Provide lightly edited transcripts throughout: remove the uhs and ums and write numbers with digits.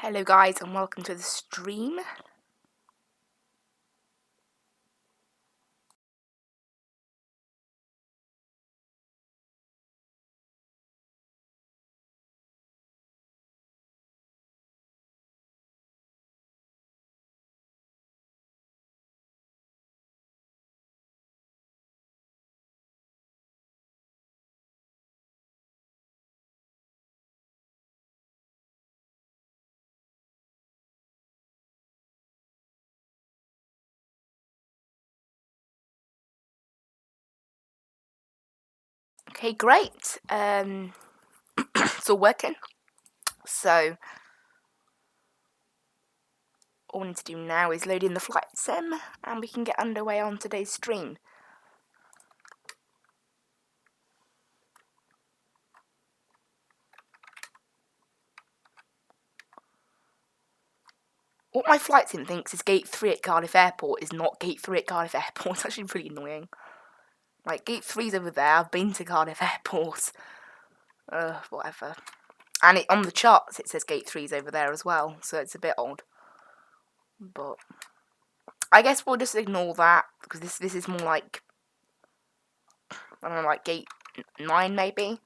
Hello guys and welcome to the stream. Okay, great. It's all working. So all we need to do now is load in the flight sim and we can get underway on today's stream. What my flight sim thinks is gate 3 at Cardiff Airport is not gate 3 at Cardiff Airport. It's actually pretty annoying. Like, gate 3's over there. I've been to Cardiff Airport. Whatever. And on the charts it says gate 3's over there as well, so it's a bit odd. But I guess we'll just ignore that, because this is more like, I don't know, like gate 9 maybe?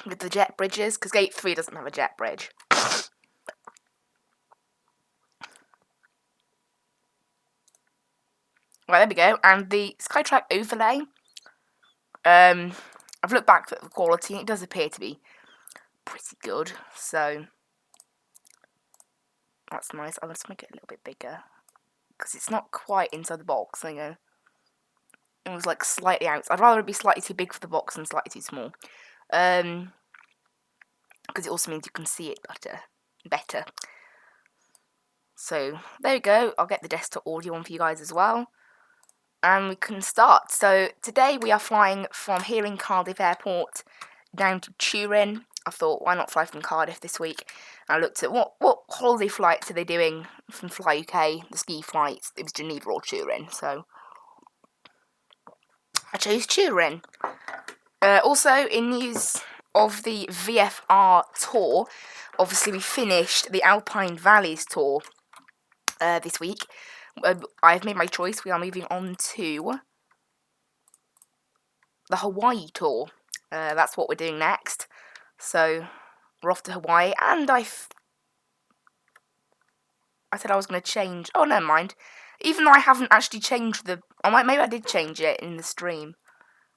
With the jet bridges, because gate 3 doesn't have a jet bridge. Right, there we go. And the Skytrack overlay, I've looked back at the quality and it does appear to be pretty good, so that's nice. I'll just make it a little bit bigger, because it's not quite inside the box, you know. It was like slightly out. I'd rather it be slightly too big for the box than slightly too small. Because it also means you can see it better. So, there we go. I'll get the desktop audio on for you guys as well. And we can start. So, today we are flying from here in Cardiff Airport down to Turin. I thought, why not fly from Cardiff this week? And I looked at what holiday flights are they doing from Fly2, the ski flights. It was Geneva or Turin, so I chose Turin. Also, in news of the VFR tour, obviously we finished the Alpine Valleys tour this week. I've made my choice. We are moving on to the Hawaii tour. That's what we're doing next. So we're off to Hawaii, and I said I was going to change. Oh, never mind. Even though I haven't actually changed maybe I did change it in the stream.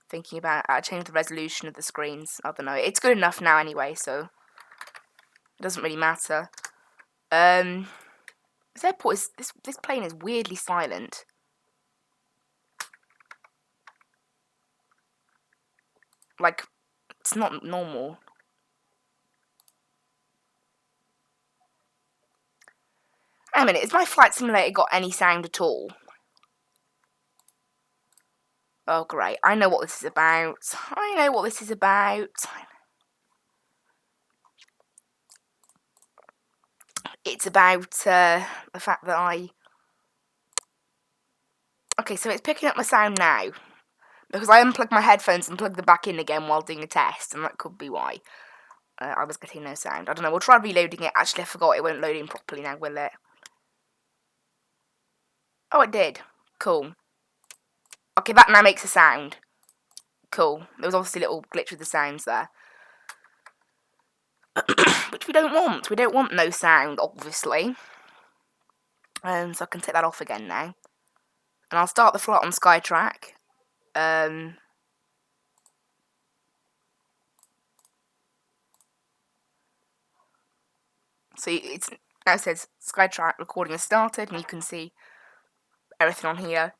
Thinking about it, I changed the resolution of the screens. I don't know. It's good enough now anyway, so it doesn't really matter. This airport is this plane is weirdly silent. Like, it's not normal. Wait a minute, has my flight simulator got any sound at all? Oh, great. I know what this is about. It's about the fact that Okay, so it's picking up my sound now. Because I unplugged my headphones and plugged them back in again while doing a test, and that could be why. I was getting no sound. I don't know, we'll try reloading it. Actually, I forgot it won't load in properly now, will it? Oh, it did. Cool. Okay, that now makes a sound. Cool. There was obviously a little glitch with the sounds there. Which we don't want. We don't want no sound, obviously. So I can take that off again now. And I'll start the flight on Skytrack. So now it says Skytrack recording has started, and you can see everything on here.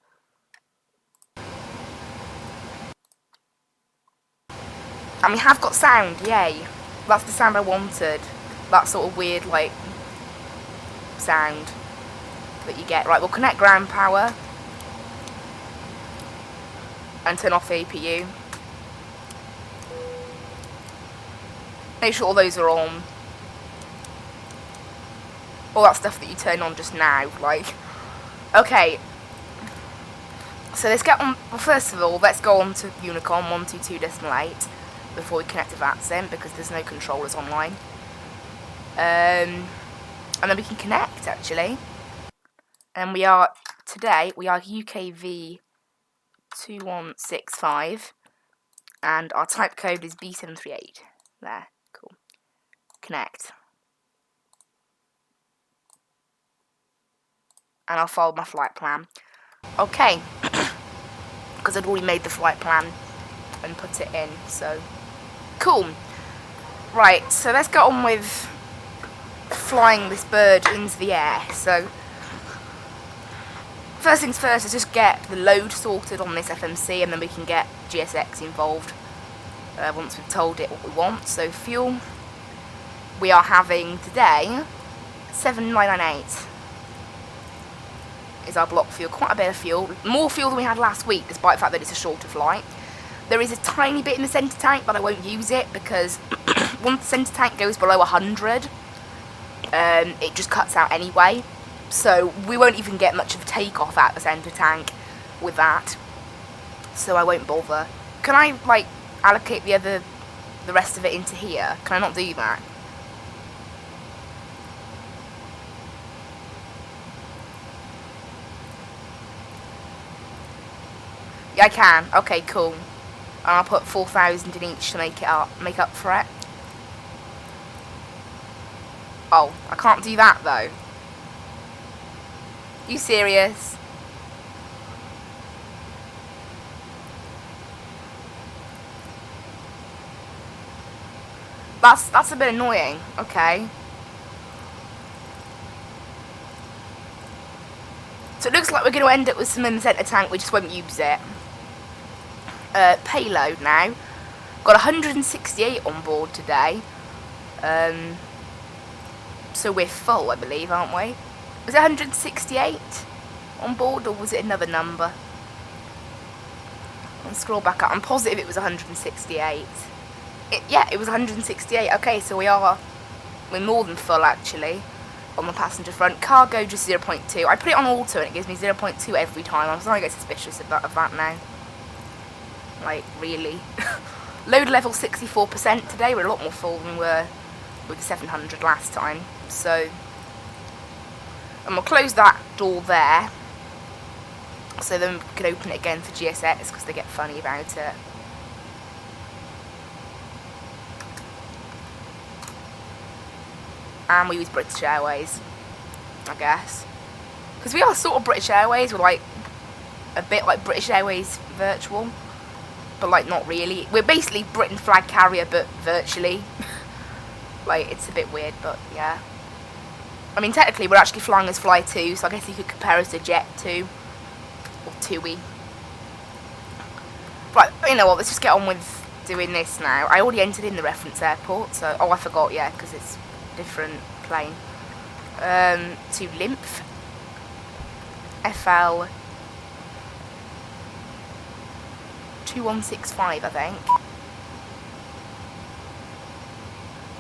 And we have got sound, yay. That's the sound I wanted. That sort of weird, like, sound that you get. Right, we'll connect ground power. And turn off the APU. Make sure all those are on. All that stuff that you turn on just now, like. Okay. So let's get on. Well, first of all, let's go on to Unicom 122.8. before we connect to Vatsim because there's no controllers online. And then we can connect actually. And today we are UKV 2165 and our type code is B738. There, cool. Connect. And I'll follow my flight plan. Okay. Because I'd already made the flight plan and put it in, so cool. Right, so let's get on with flying this bird into the air. So first things first is just get the load sorted on this FMC and then we can get GSX involved once we've told it what we want. So fuel, we are having today 7998 is our block fuel, quite a bit of fuel, more fuel than we had last week despite the fact that it's a shorter flight. There is a tiny bit in the centre tank but I won't use it because once the centre tank goes below 100 it just cuts out anyway, so we won't even get much of a takeoff at the centre tank with that, so I won't bother. Can I like allocate the rest of it into here? Can I not do that? Yeah, I can. Okay, cool. And I'll put 4,000 in each to make up for it. Oh, I can't do that though. You serious? That's a bit annoying. Okay. So it looks like we're going to end up with some in the centre tank, we just won't use it. Payload now. Got 168 on board today. So we're full, I believe, aren't we? Was it 168 on board, or was it another number? I'll scroll back up. I'm positive it was 168. Yeah, it was 168. Okay, so we're more than full, actually, on the passenger front. Cargo, just 0.2. I put it on auto, and it gives me 0.2 every time. I'm starting to get suspicious of that now. Like, really? Load level 64% today. We're a lot more full than we were with the 700 last time. So, and we'll close that door there. So then we can open it again for GSX because they get funny about it. And we use British Airways, I guess. Because we are sort of British Airways. We're like a bit like British Airways virtual. But like not really. We're basically Britain flag carrier but virtually. Like it's a bit weird, but yeah. I mean technically we're actually flying as Fly2, so I guess you could compare us to Jet2 or TUI. Right, you know what, let's just get on with doing this now. I already entered in the reference airport, so I forgot, yeah, because it's a different plane. To Lymph FL 2165, I think.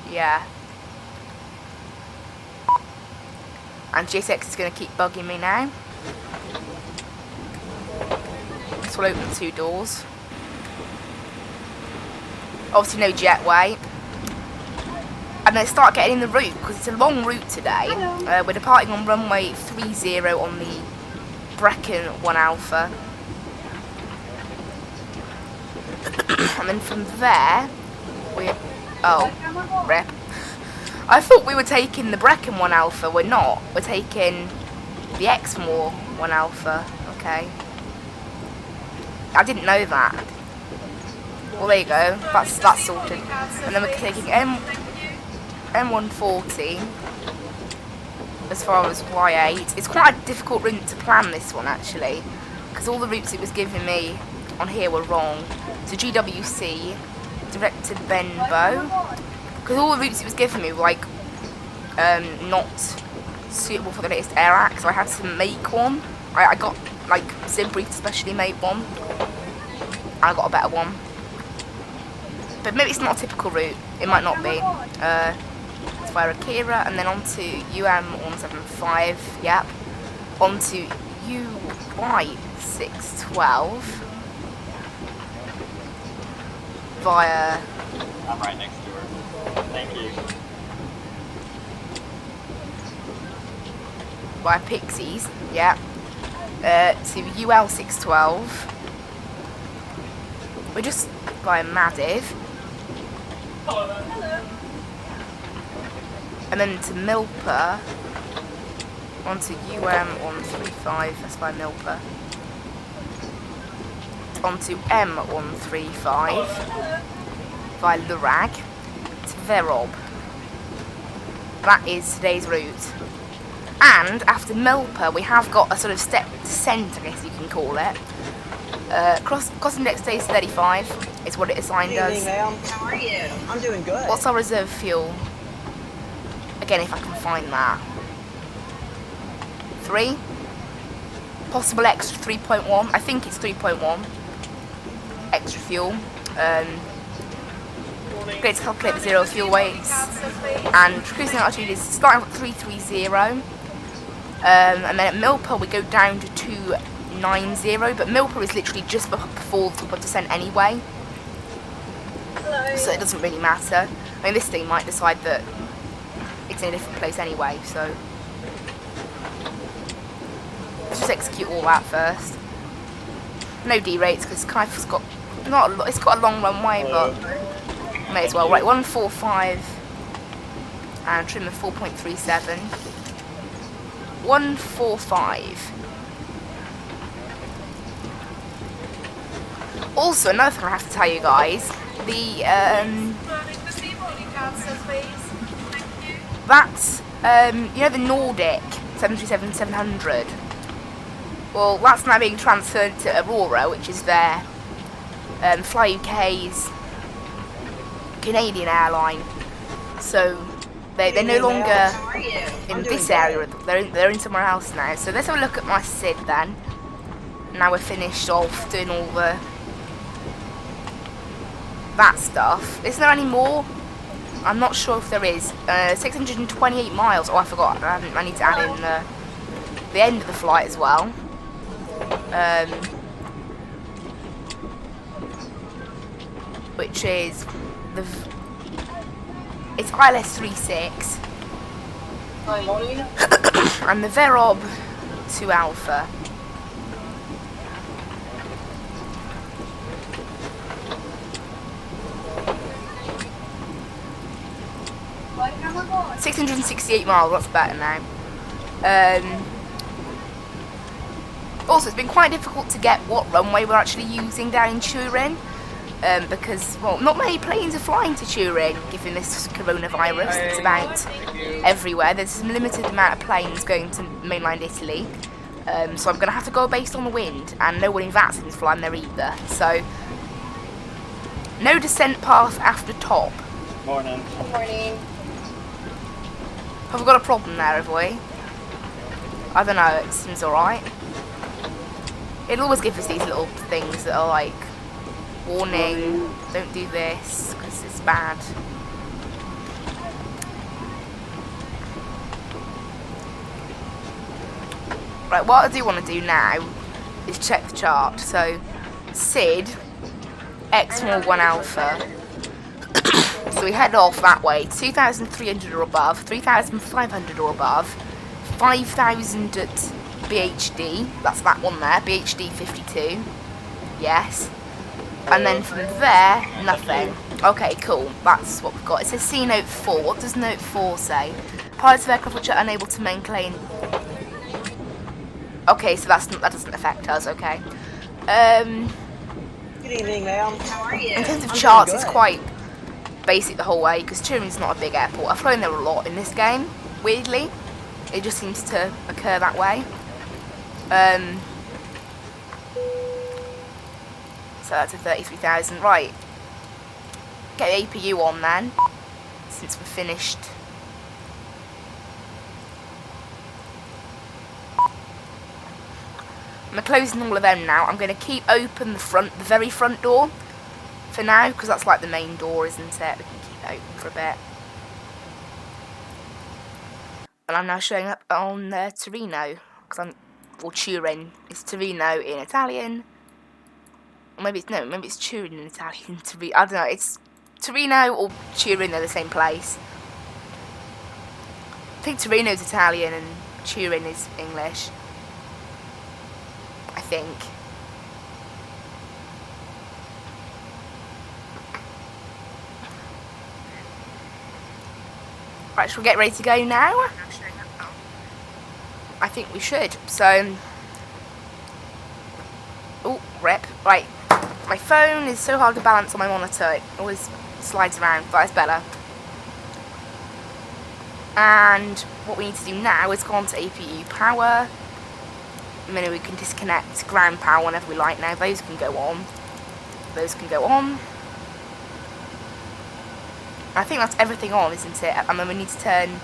Yeah. And GSX is going to keep bugging me now. So we'll open the 2 doors. Obviously no jetway. And then start getting in the route, because it's a long route today. We're departing on runway 30 on the Brecon 1 Alpha. And then from there, oh, rip. I thought we were taking the Brecon 1 Alpha, we're not. We're taking the Exmoor 1 Alpha, okay. I didn't know that. Well, there you go, that's sorted. And then we're taking M140 as far as Y8. It's quite a difficult route to plan, this one, actually, because all the routes it was giving me on here were wrong. So GWC, direct to Benbow, because all the routes it was giving me were like not suitable for the latest air act, so I had to make one. I got like Simbrief to specially make one, and I got a better one. But maybe it's not a typical route, it might not be. It's via Akira, and then on to UM175, yep, on to UY612. via... I'm right next to her. Thank you. Via Pixies, yeah. To UL612. We're just via Madiv. Hello. And then to Milper. Onto UM135, that's by Milper. Onto M135 via Lurag to Verob. That is today's route. And after Milper, we have got a sort of step descent, I guess you can call it. Cross index days 35 is what it assigned us. How are you? I'm doing good. What's our reserve fuel? Again, if I can find that. 3. Possible extra 3.1. I think it's 3.1. Extra fuel. Great to calculate the zero fuel weights. And cruising altitude is starting at 330. And then at Milper we go down to 290. But Milper is literally just before the top of descent anyway. Hello. So it doesn't really matter. I mean, this thing might decide that it's in a different place anyway, so let's just execute all that first. No D-rates because Cardiff's got it's got a long runway, but may as well. Right, 145 and trim of 4.37. 145. Also, another thing I have to tell you guys, the that's you know the Nordic 737-700. Well, that's now being transferred to Aurora, which is their Fly UK's Canadian airline. So they're no longer in this area. They're in somewhere else now. So let's have a look at my SID then. Now we're finished off doing all that stuff. Is there any more? I'm not sure if there is. 628 miles. Oh, I forgot. I need to add in the end of the flight as well. Which is it's ILS 36 and the Verob 2 Alpha. What? 668 miles, that's better now. Also, it's been quite difficult to get what runway we're actually using down in Turin, because, well, not many planes are flying to Turin, given this coronavirus that's about everywhere. There's a limited amount of planes going to mainland Italy, so I'm going to have to go based on the wind, and no one in Vatsim is flying there either. So, no descent path after top. Morning. Good morning. Have we got a problem there, have we? I don't know, it seems alright. It'll always give us these little things that are like, warning, don't do this, because it's bad. Right, what I do want to do now is check the chart. So, SID, X-1 Alpha. So we head off that way, 2,300 or above, 3,500 or above, 5,000 at BHD, that's that one there, BHD 52, yes, and then from there, nothing. Okay, cool, that's what we've got. It says C note 4, what does note 4 say? Pilots of aircraft which are unable to maintain... Okay, so that doesn't affect us, okay. Good evening, ma'am. How are you? In terms of charts, it's quite basic the whole way, because Turin's not a big airport. I've flown there a lot in this game, weirdly. It just seems to occur that way. So that's a 33,000. Right. Get the APU on then, since we're finished. I'm closing all of them now. I'm going to keep open the very front door for now, because that's like the main door, isn't it? We can keep it open for a bit. And I'm now showing up on Torino, because or Turin. It's Torino in Italian. Maybe it's, no, maybe it's Turin in Italian. I don't know, it's Torino or Turin, they're the same place. I think Torino's Italian and Turin is English. I think. Right, shall we get ready to go now? I think we should. So, oh, rip. Right, my phone is so hard to balance on my monitor. It always slides around, but that's better. And what we need to do now is go on to APU power. And then we can disconnect ground power whenever we like now. Those can go on. Those can go on. I think that's everything on, isn't it? And then we need to turn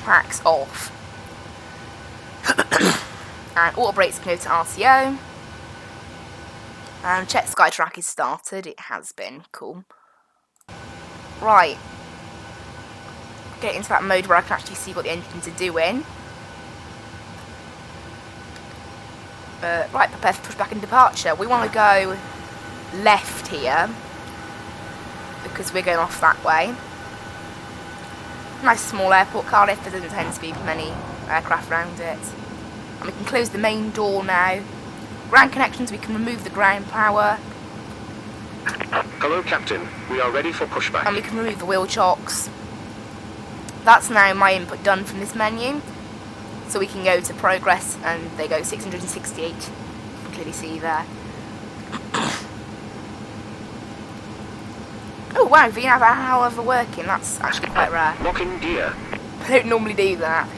packs off. And auto brakes can go to RCO. And check SkyTrack is started. It has been. Cool. Right. Get into that mode where I can actually see what the engines are doing. Right, prepare for pushback and departure. We want to go left here because we're going off that way. Nice small airport, Cardiff. There doesn't tend to be many aircraft around it. And we can close the main door now. Ground connections, we can remove the ground power. Hello, Captain. We are ready for pushback. And we can remove the wheel chocks. That's now my input done from this menu. So we can go to progress and they go 668. You can clearly see there. Oh wow, VNAV however working, that's actually quite rare. Locking gear. I don't normally do that.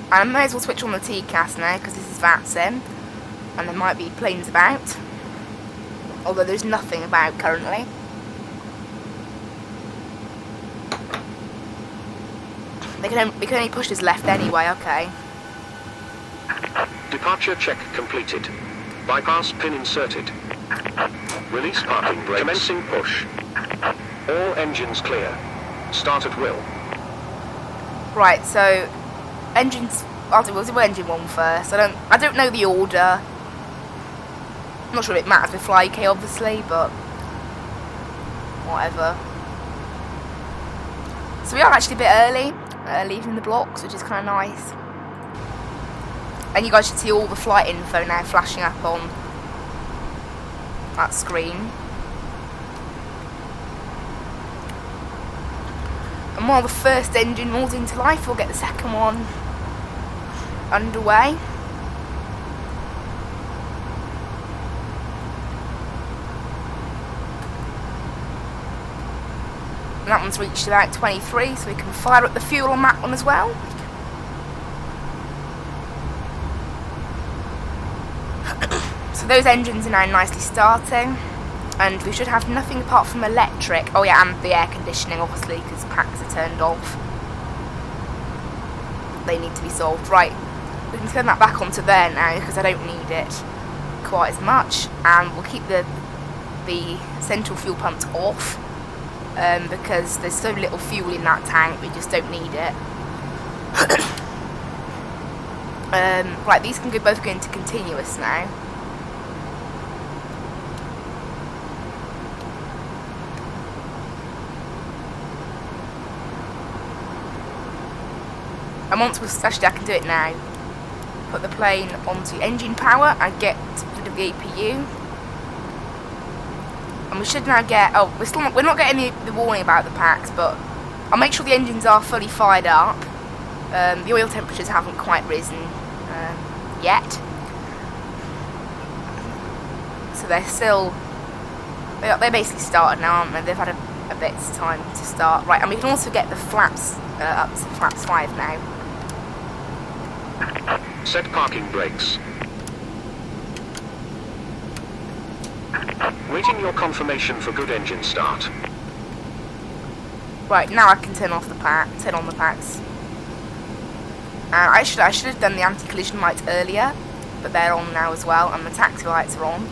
And I may as well switch on the TCAS now because this is Vatsim. And there might be planes about. Although there's nothing about currently. We can only push this left anyway, okay. Departure check completed. Bypass pin inserted. Release parking brakes. Commencing push. All engines clear. Start at will. Right, so engines. I'll do engine 1 first. I don't know the order. I'm not sure if it matters with Fly2 obviously, but whatever. So we are actually a bit early. Leaving the blocks, which is kind of nice. And you guys should see all the flight info now flashing up on that screen. And while the first engine rolls into life, we'll get the second one underway. And that one's reached about 23, so we can fire up the fuel on that one as well. So those engines are now nicely starting, and we should have nothing apart from electric. Oh yeah, and the air conditioning obviously, because packs are turned off. They need to be solved. Right, we can turn that back onto there now, because I don't need it quite as much. And we'll keep the central fuel pumps off. Because there's so little fuel in that tank, we just don't need it. Right, these can both go into continuous now. And once actually I can do it now. Put the plane onto engine power and get rid of the APU. And we should now get, we're not getting the warning about the packs, but I'll make sure the engines are fully fired up. The oil temperatures haven't quite risen yet. So they're still, they're basically started now, aren't they? They've had a bit's time to start. Right, and we can also get the flaps up to flaps 5 now. Set parking brakes. Waiting your confirmation for good engine start. Right, now I can turn on the packs. And I should have done the anti-collision lights earlier, but they're on now as well, and the taxi lights are on.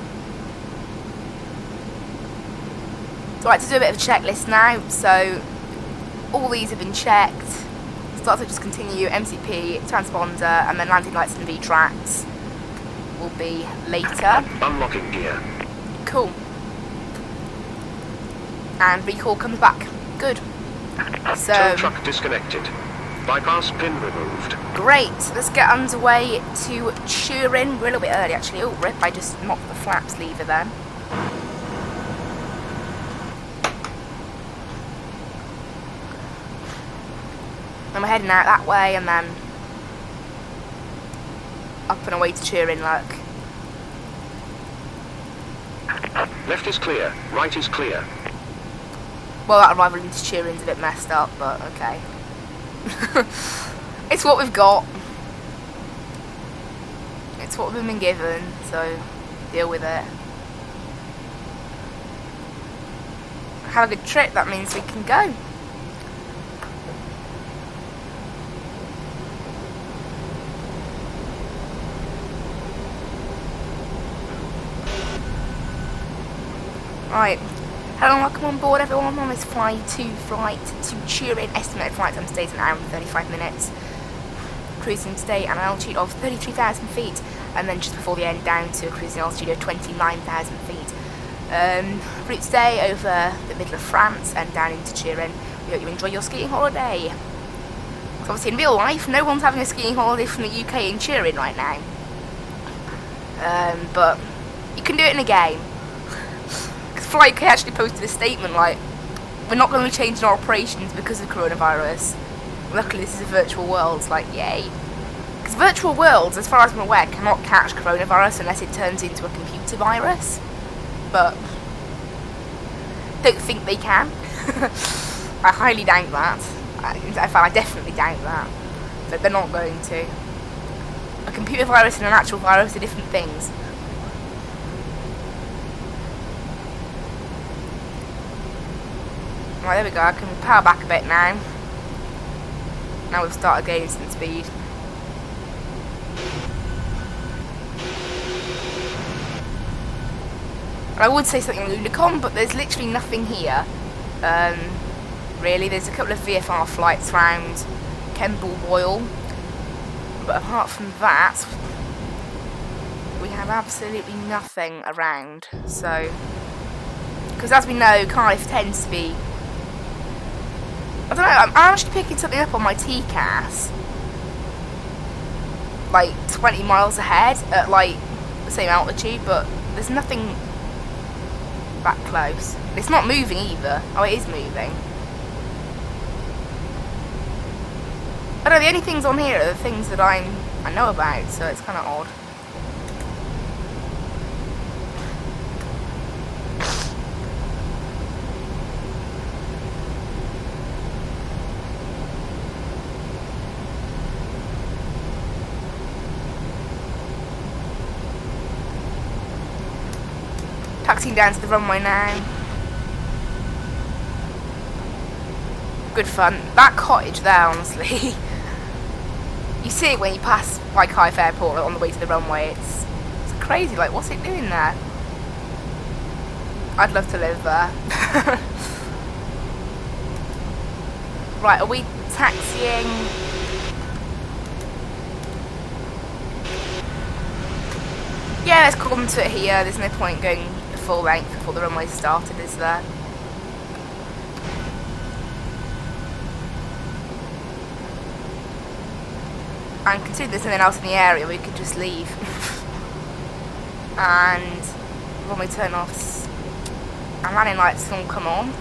So I like to do a bit of a checklist now. So all these have been checked. Start to just continue, MCP, transponder, and then landing lights and V-tracks will be later. Unlocking gear. Cool. And recall comes back. Good. So, Tow truck disconnected. Bypass pin removed. great. Let's get underway to Turin. We're a little bit early actually. Oh, rip, I just knocked the flaps lever then. And we're heading out that way and then up and away to Turin, look. Left is clear. Right is clear. Well, that arrival into Turin's a bit messed up, but okay. It's what we've got. It's what we've been given, so deal with it. Have a good trip, that means we can go. Right. Hello and welcome on board everyone on this Fly2 flight to Turin. Estimated flight time today is an hour and 35 minutes. Cruising today at an altitude of 33,000 feet and then just before the end down to a cruising altitude of 29,000 feet. Route today over the middle of France and down into Turin. We hope you enjoy your skiing holiday. So obviously in real life no one's having a skiing holiday from the UK in Turin right now. But you can do it in a game. Fly2 actually posted a statement like, we're not going to be changing our operations because of coronavirus. Luckily this is a virtual world, it's like, yay. Because virtual worlds, as far as I'm aware, cannot catch coronavirus unless it turns into a computer virus. But, don't think they can. I highly doubt that. In fact, I definitely doubt that. But they're not going to. A computer virus and an actual virus are different things. Right, there we go, I can power back a bit now. Now we've started gaining some speed. I would say something Lunicom, but there's literally nothing here. Really, there's a couple of VFR flights around Kemble Boyle. But apart from that, we have absolutely nothing around. So, because as we know, Cardiff tends to be, I don't know, I'm actually picking something up on my TCAS, like 20 miles ahead at like the same altitude, but there's nothing that close. It's not moving either. Oh, it is moving. I don't know, the only things on here are the things that I know about, so it's kind of odd. Taxiing down to the runway now. Good fun. That cottage there, honestly. You see it when you pass by Cardiff Airport on the way to the runway. It's crazy. Like, what's it doing there? I'd love to live there. Right, are we taxiing? Yeah, let's come to it here. There's no point going full length before the runway started, is there? And considering there's nothing else in the area, we could just leave. And when we turn off, and landing lights will come on.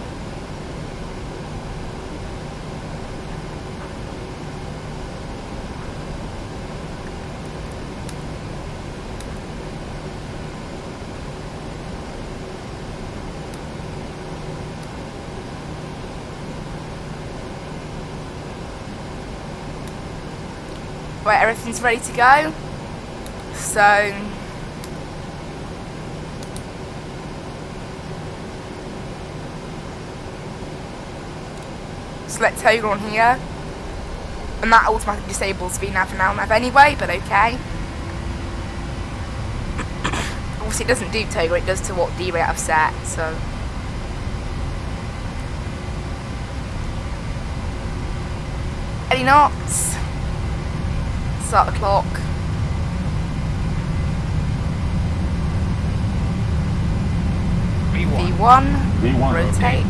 Right, everything's ready to go. So select toggle on here, and that automatically disables VNav and LNav anyway, but okay. Obviously it doesn't do toggle, it does to what D-rate I've set, so Any knots? Start the clock. V1. V1 Rotate.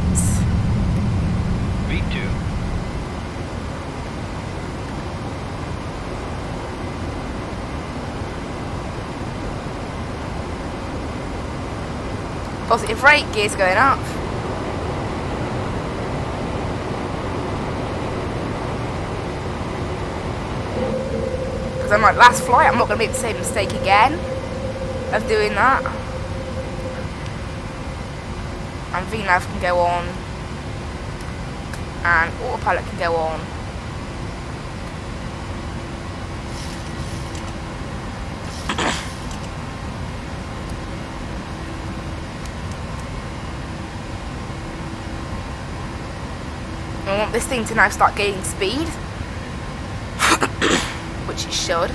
V2. Positive rate, gears going up. Because on my last flight, I'm not going to make the same mistake again of doing that. And VNav can go on. And autopilot can go on. I want this thing to now start gaining speed, which it should.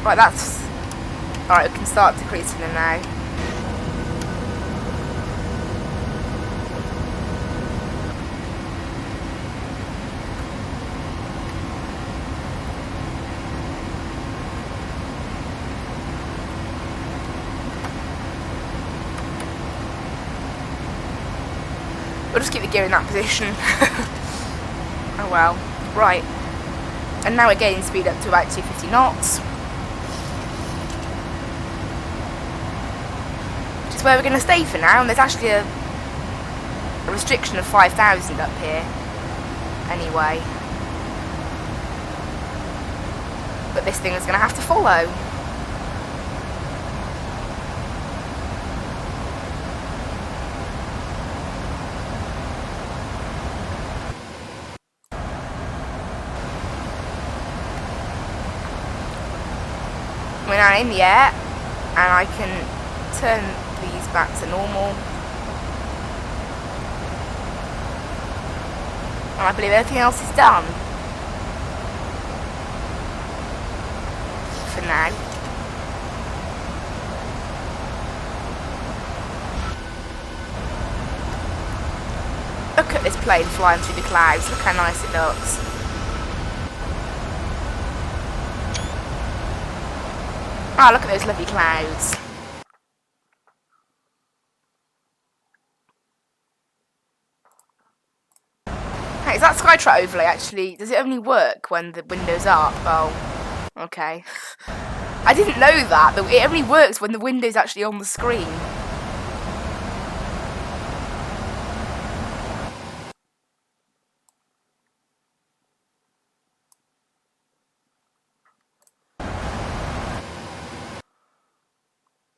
Right, that's... Alright, we can start decreasing them now. We'll just keep the gear in that position. Oh well. Right. And now we're getting speed up to about 250 knots. Which is where we're going to stay for now. And there's actually a restriction of 5,000 up here. Anyway. But this thing is going to have to follow. We're now in the air, and I can turn these back to normal. And I believe everything else is done. For now. Look at this plane flying through the clouds, look how nice it looks. Ah, look at those lovely clouds. Hey, is that Skytrack overlay actually? Does it only work when the window's up? Oh, okay. I didn't know that. It only works when the window's actually on the screen.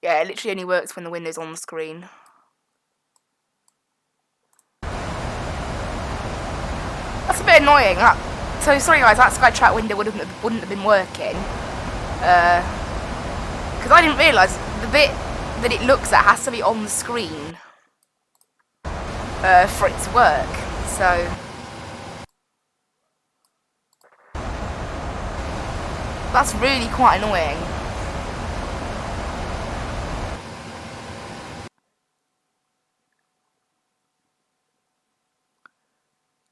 Yeah, it literally only works when the window's on the screen. That's a bit annoying. So sorry guys, that Skytrack window wouldn't have been working. Because I didn't realise the bit that it looks at has to be on the screen for it to work. So that's really quite annoying.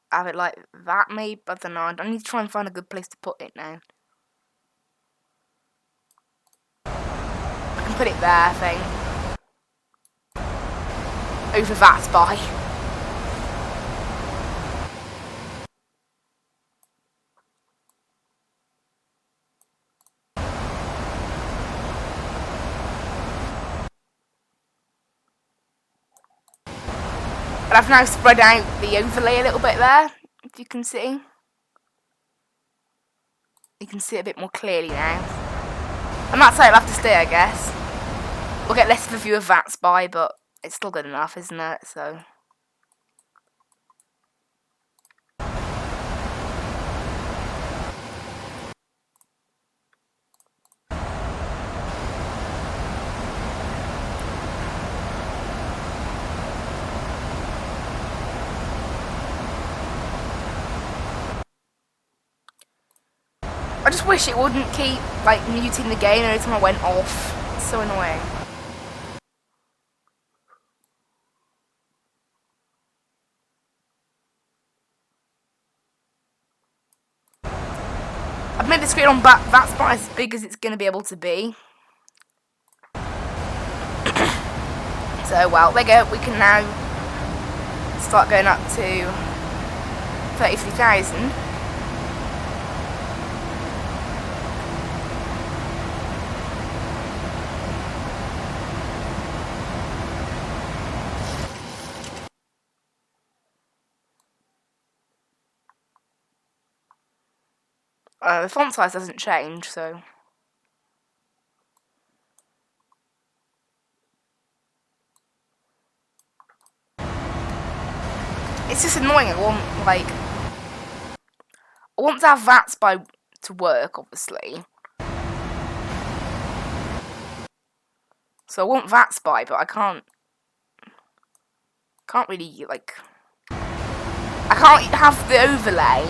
Have it like that, maybe? I don't know. I need to try and find a good place to put it now. I can put it there, I think. Over that spy. But I've now spread out the overlay a little bit there, if you can see. You can see it a bit more clearly now. And that's how it'll have to stay, I guess. We'll get less of a view of that spy, but it's still good enough, isn't it? So... I just wish it wouldn't keep, like, muting the game every time I went off. It's so annoying. I've made the screen on that's about as big as it's going to be able to be. So, well, there you go. We can now start going up to 33,000. The font size doesn't change, so... It's just annoying. I want to have Vatsim to work, obviously. So I want Vatsim, but I can't really, like... I can't have the overlay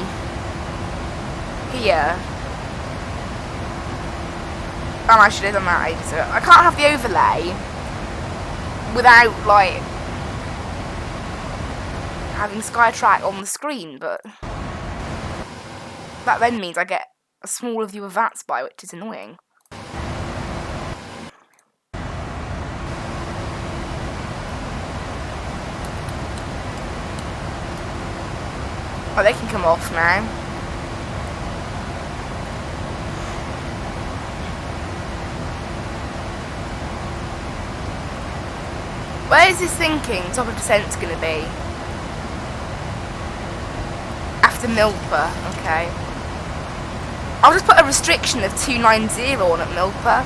here. Oh, I should have done that ages ago. I can't have the overlay without, like, having Skytrack on the screen, but that then means I get a smaller view of Vatsim, which is annoying. Oh, they can come off now. Where is this thinking top of descent's going to be? After Milpa, okay. I'll just put a restriction of 290 on at Milpa.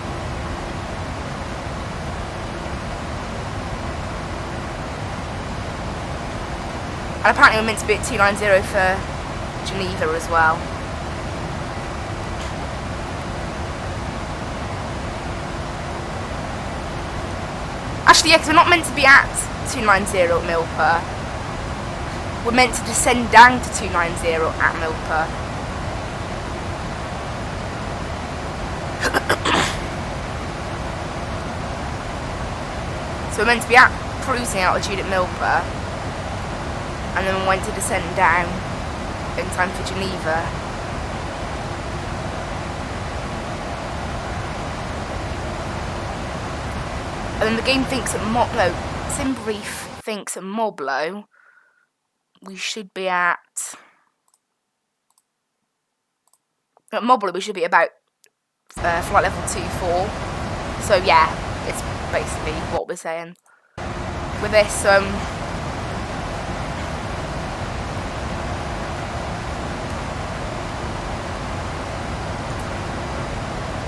And apparently we're meant to be at 290 for Geneva as well. Actually, yeah, because we're not meant to be at 290 at Milpa. We're meant to descend down to 290 at Milpa. So we're meant to be at cruising altitude at Milpa. And then we went to descend down in time for Geneva. And then the game thinks at Simbrief thinks at Moblo we should be at Moblo we should be about flight level 24. So yeah, it's basically what we're saying. With this that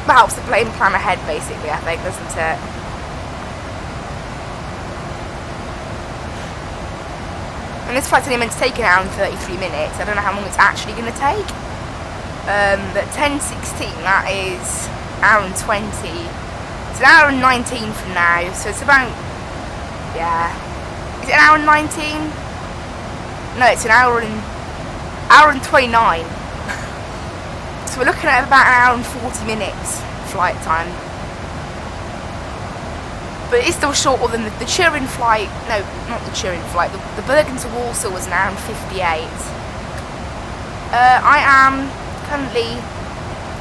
helps the plane plan ahead, basically, I think, doesn't it? And this flight's only meant to take an hour and 33 minutes. I don't know how long it's actually going to take. But 10:16, that is an hour and 20. It's an hour and 19 from now, so it's about, yeah. Is it an hour and 19? No, it's an hour and 29. So we're looking at about an hour and 40 minutes flight time. But it's still shorter than the Turin flight. No, not the Turin flight. The Bergen to Warsaw was an hour and 58. I am currently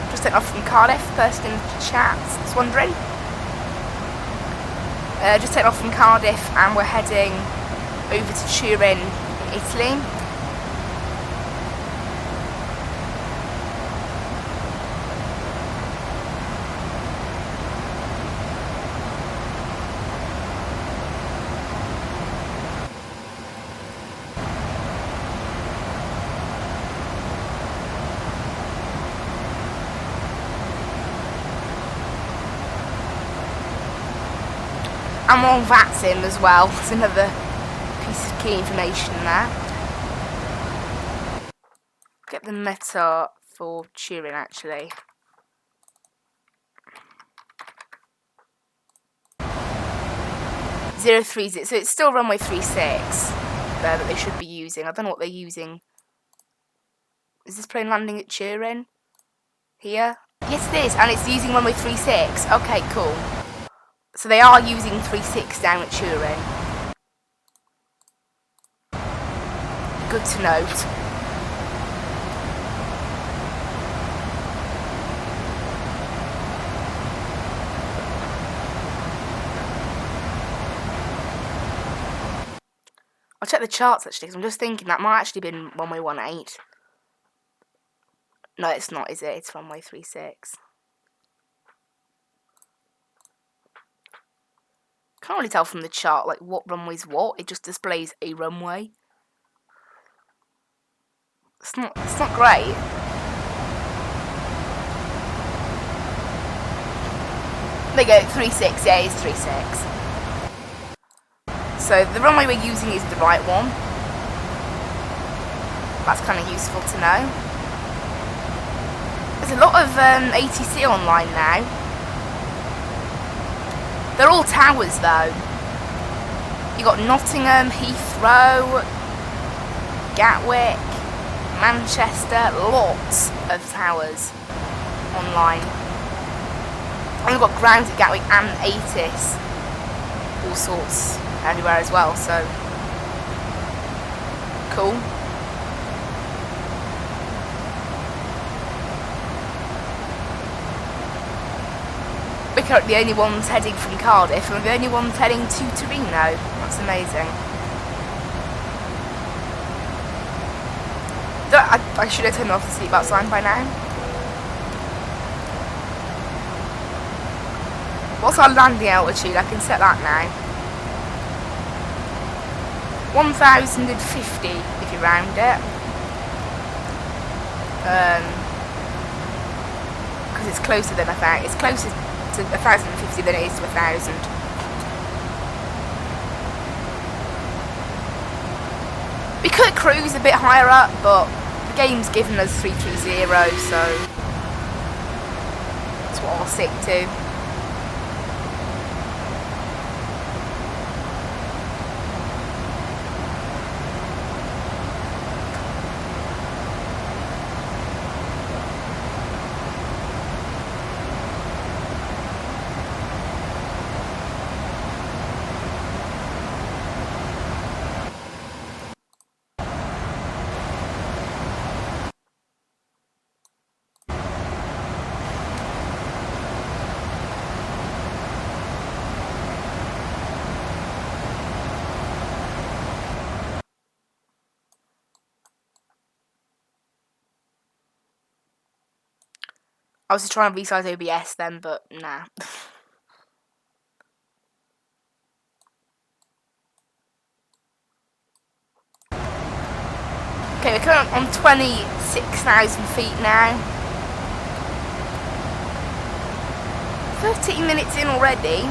just taking off from Cardiff. Person in the chat is wondering. Just taking off from Cardiff and we're heading over to Turin in Italy. I'm on Vatsim as well. There's another piece of key information there. Get the meta for Turin actually. So it's still runway 36 there that they should be using. I don't know what they're using. Is this plane landing at Turin? Here? Yes it is, and it's using runway 36. Okay, cool. So they are using 36 down at Turin. Good to note. the charts actually, 'cause I'm just thinking that might actually been runway 18. No, it's not, is it? It's runway 36. Can't really tell from the chart like what runway's what. It just displays a runway. It's not great. There you go, 36. Yeah, it's 36. So the runway we're using is the right one. That's kind of useful to know. There's a lot of ATC online now. They're all towers though. You got Nottingham, Heathrow, Gatwick, Manchester, lots of towers online. And we've got grounds at Gatwick and Atis, all sorts everywhere as well. So cool. We're currently the only ones heading from Cardiff, and we're the only ones heading to Turin now. That's amazing. I should have turned off the seatbelt sign by now. What's our landing altitude? I can set that now. 1050 if you round it. Because it's closer than 1,000. It's closer to 1,050 than it is to 1,000. We could cruise a bit higher up, but the game's given us 330, so that's what I'll stick to. I was just trying to resize OBS then, but nah. Okay, we're currently on 26,000 feet now. 13 minutes in already.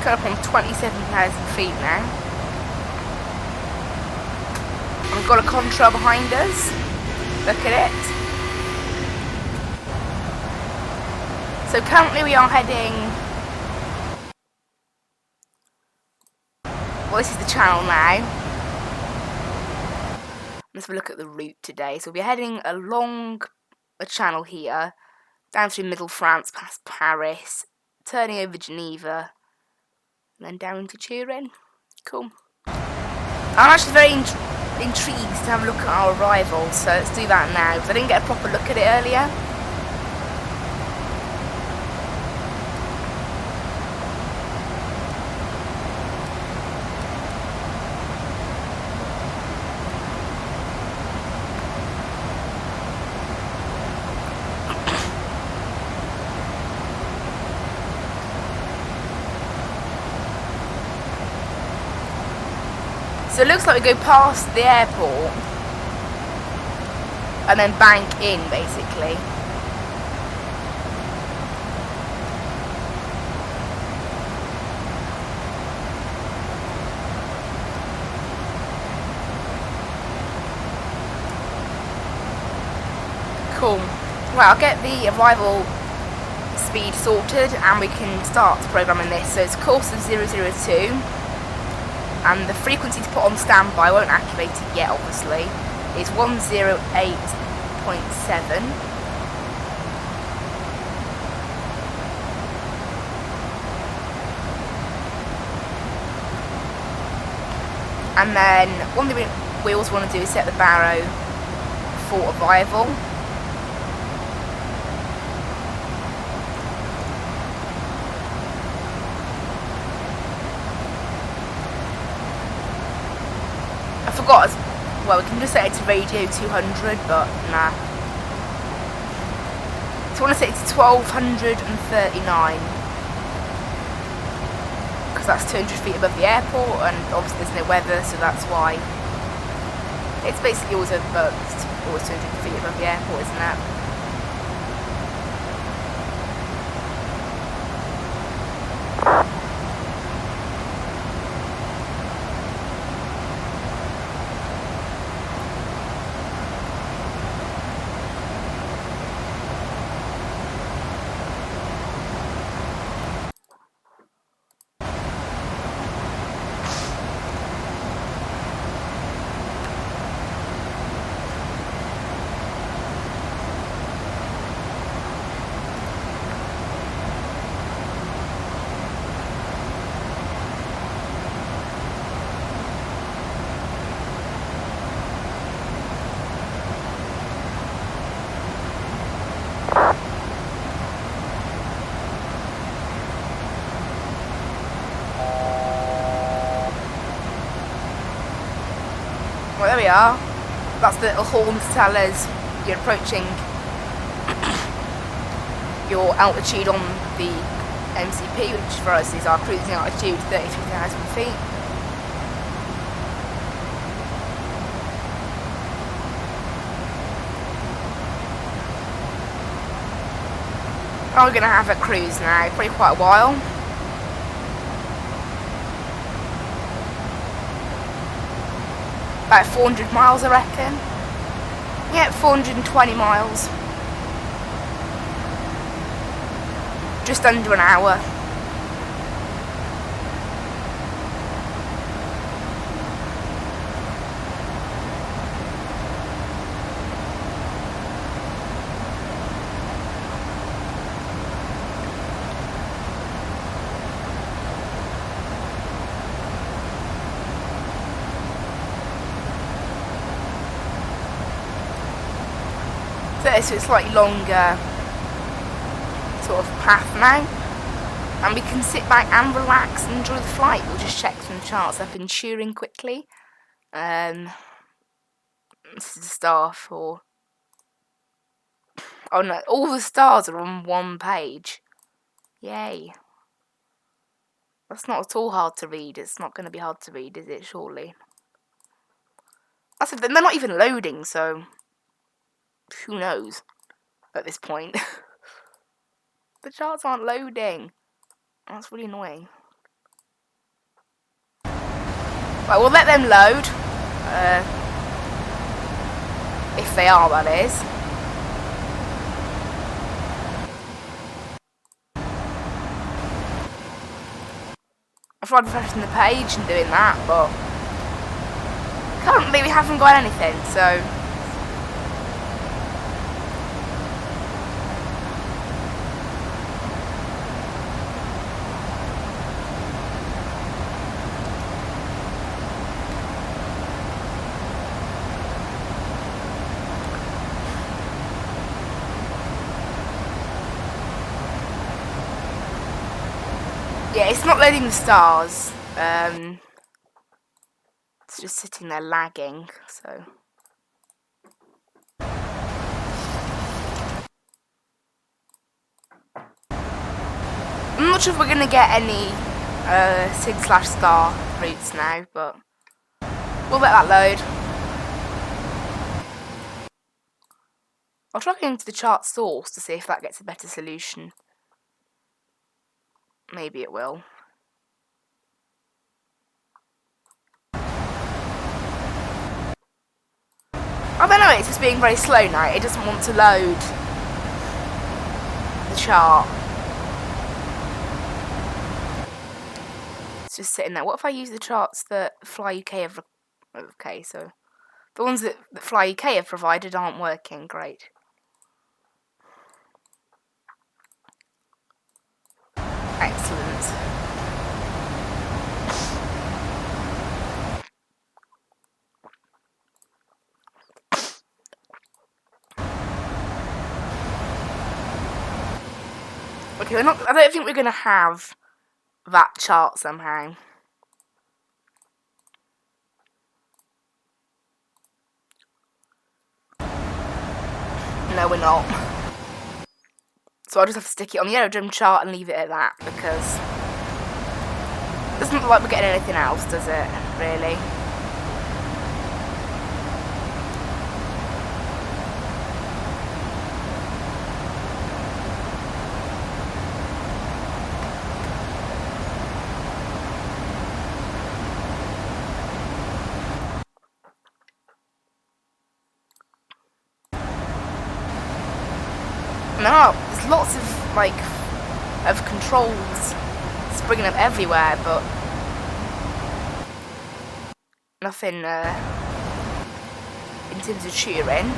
Up on 27,000 feet now. We've got a contra behind us. Look at it. So currently we are heading... Well, this is the channel now. Let's have a look at the route today. So we'll be heading along a channel here, down through middle France, past Paris, turning over Geneva, and then down to Turin. Cool. I'm actually very intrigued to have a look at our arrival, so let's do that now, because I didn't get a proper look at it earlier. So it looks like we go past the airport and then bank in, basically. Cool. Well, I'll get the arrival speed sorted and we can start programming this. So it's course of 002. And the frequency to put on standby, I won't activate it yet obviously, is 108.7. And then one thing we also want to do is set the barrow for arrival. I forgot, well, we can just set it to radio 200, but nah. So I want to set it to 1239. Because that's 200 feet above the airport, and obviously there's no weather, so that's why. It's basically always 200 feet above the airport, isn't it? Well, there we are. That's the little horn to tell us you're approaching your altitude on the MCP, which for us is our cruising altitude, 33,000 feet. We're going to have a cruise now, probably quite a while. About 400 miles, I reckon. Yeah, 420 miles. Just under an hour. So it's a slightly longer sort of path now, and we can sit back and relax and enjoy the flight. We'll just check some charts up in Turin quickly. This is the star for. Oh no, all the stars are on one page. Yay. That's not at all hard to read. It's not going to be hard to read, is it, surely? That's they're not even loading, so who knows at this point. The charts aren't loading. That's really annoying. Right, we'll let them load. If they are, that is. I've tried refreshing the page and doing that, but currently we haven't got anything, so yeah, it's not loading the stars. It's just sitting there lagging, so. I'm not sure if we're going to get any sig/star routes now, but we'll let that load. I'll try going to the chart source to see if that gets a better solution. Maybe it will. I don't know, it's just being very slow now. It doesn't want to load the chart. It's just sitting there. What if I use the charts that Fly UK have... Okay, so The ones that Fly UK have provided aren't working. Great. Excellent. Okay, I don't think we're gonna have that chart somehow. No, we're not. So I'll just have to stick it on the aerodrome chart and leave it at that, because it doesn't look like we're getting anything else, does it? Really? No, there's lots of, like, of controls springing up everywhere, but nothing, in terms of Turin.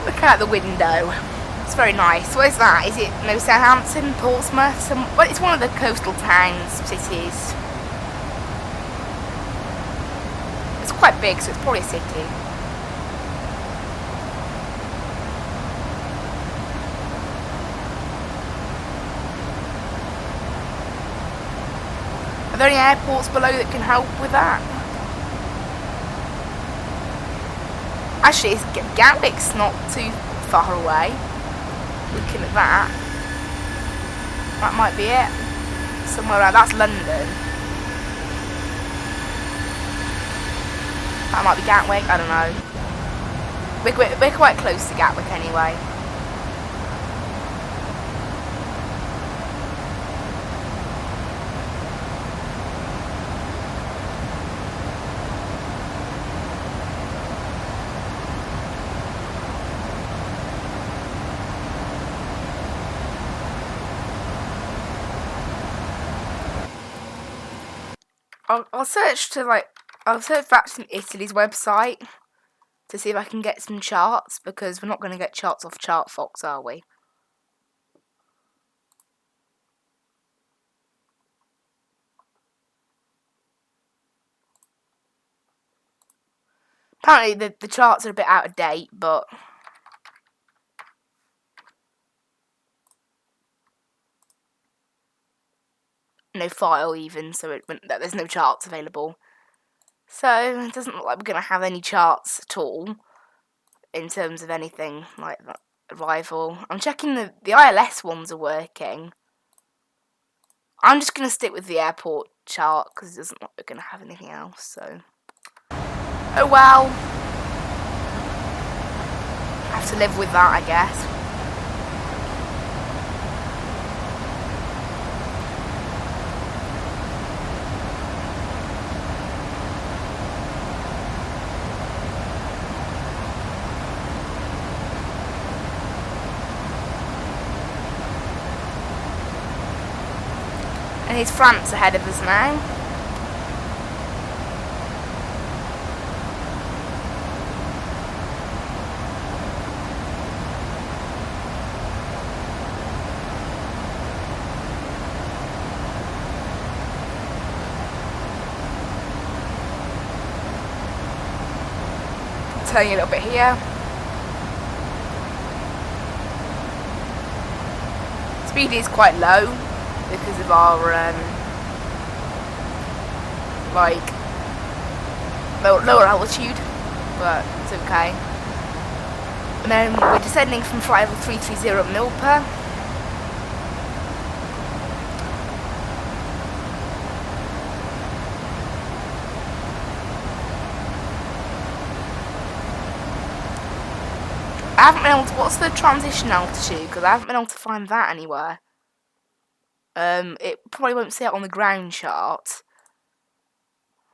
Look out the window. It's very nice. Where's that? Is it Southampton, Portsmouth? Well, it's one of the coastal towns, cities. It's quite big, so it's probably a city. Are there any airports below that can help with that? Actually, Gatwick's not too far away. Looking at that. That might be it. Somewhere around. That's London. That might be Gatwick, I don't know. We're quite close to Gatwick anyway. I'll search Vatsim Italy's website to see if I can get some charts, because we're not going to get charts off ChartFox, are we? Apparently the charts are a bit out of date, but no file even, so there's no charts available. So it doesn't look like we're going to have any charts at all in terms of anything like that. Arrival. I'm checking the ILS ones are working. I'm just going to stick with the airport chart because it doesn't look like we're going to have anything else. So, oh well. Have to live with that, I guess. And here's France ahead of us now. Turning a little bit here. Speed is quite low because of our like lower altitude, but it's okay. And then we're descending from flight level 330 Milpa. I haven't been able to, what's the transition altitude? Because I haven't been able to find that anywhere. It probably won't say it on the ground chart.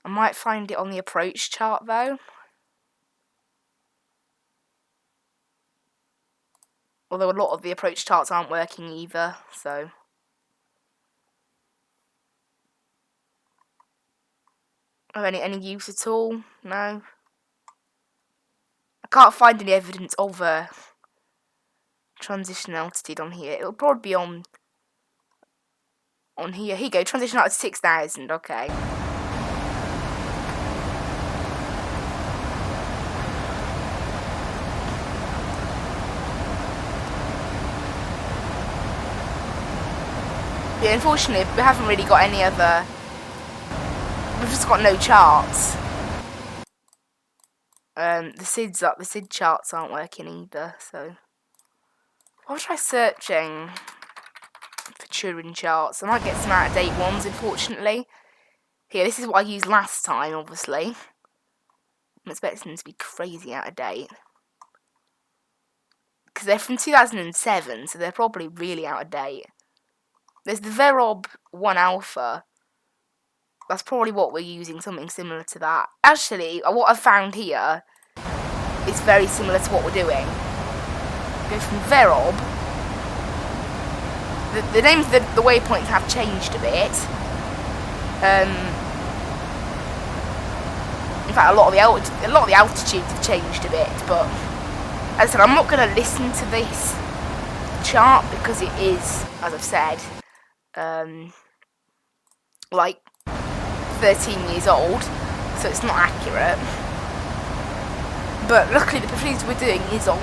I might find it on the approach chart though. Although a lot of the approach charts aren't working either, so. Are any use at all? No. I can't find any evidence of a transition altitude on here. It'll probably be on here. Here you go, transition altitude 6,000, okay. Yeah, unfortunately, we haven't really got any other. We've just got no charts. The SID charts aren't working either. So, I'll try searching for Turin charts. I might get some out of date ones, unfortunately. Here, this is what I used last time. Obviously, I'm expecting them to be crazy out of date because they're from 2007, so they're probably really out of date. There's the Verob 1 Alpha. That's probably what we're using, something similar to that. Actually, what I've found here is very similar to what we're doing. Go from Verob. The names of the waypoints have changed a bit. In fact, a lot of the altitudes have changed a bit. But as I said, I'm not going to listen to this chart because it is, as I've said, like 13 years old, so it's not accurate. But luckily the procedure we're doing is on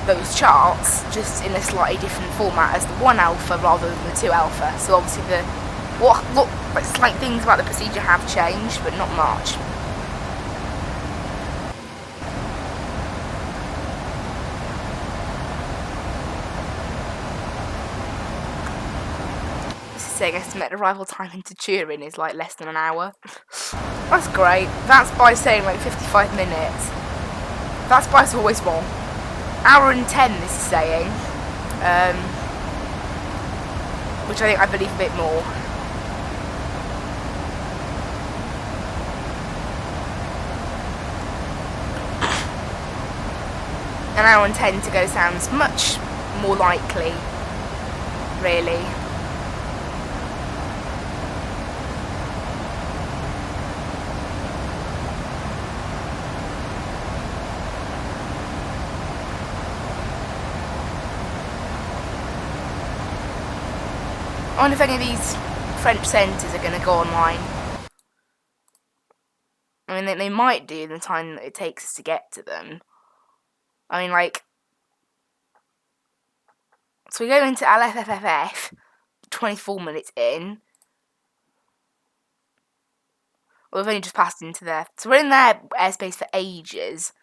those charts, just in a slightly different format as the 1 Alpha rather than the 2 Alpha. So obviously like slight things about the procedure have changed, but not much. Saying estimated arrival time into Turin is like less than an hour. That's great. That's by saying like 55 minutes. That's by's always wrong. Hour and 10 this is saying. Which I believe a bit more. An hour and 10 to go sounds much more likely, really. I wonder if any of these French centres are going to go online. I mean, they might do in the time that it takes us to get to them. I mean, like, so we go into LFFF, 24 minutes in. Well, we've only just passed into there. So we're in their airspace for ages.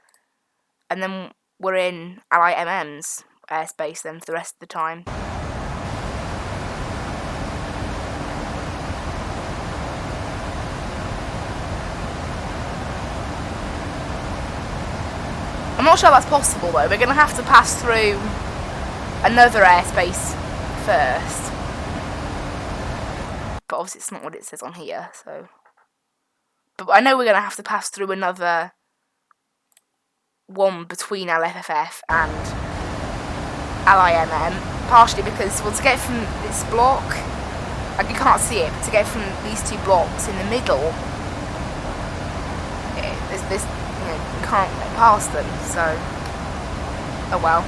And then we're in LIMM's airspace then for the rest of the time. I'm not sure that's possible though. We're going to have to pass through another airspace first. But obviously it's not what it says on here, so. But I know we're going to have to pass through another one between LFFF and LIMM. Partially because, well, to get from this block, like you can't see it, but to get from these two blocks in the middle, there's this. You can't get past them, so oh well.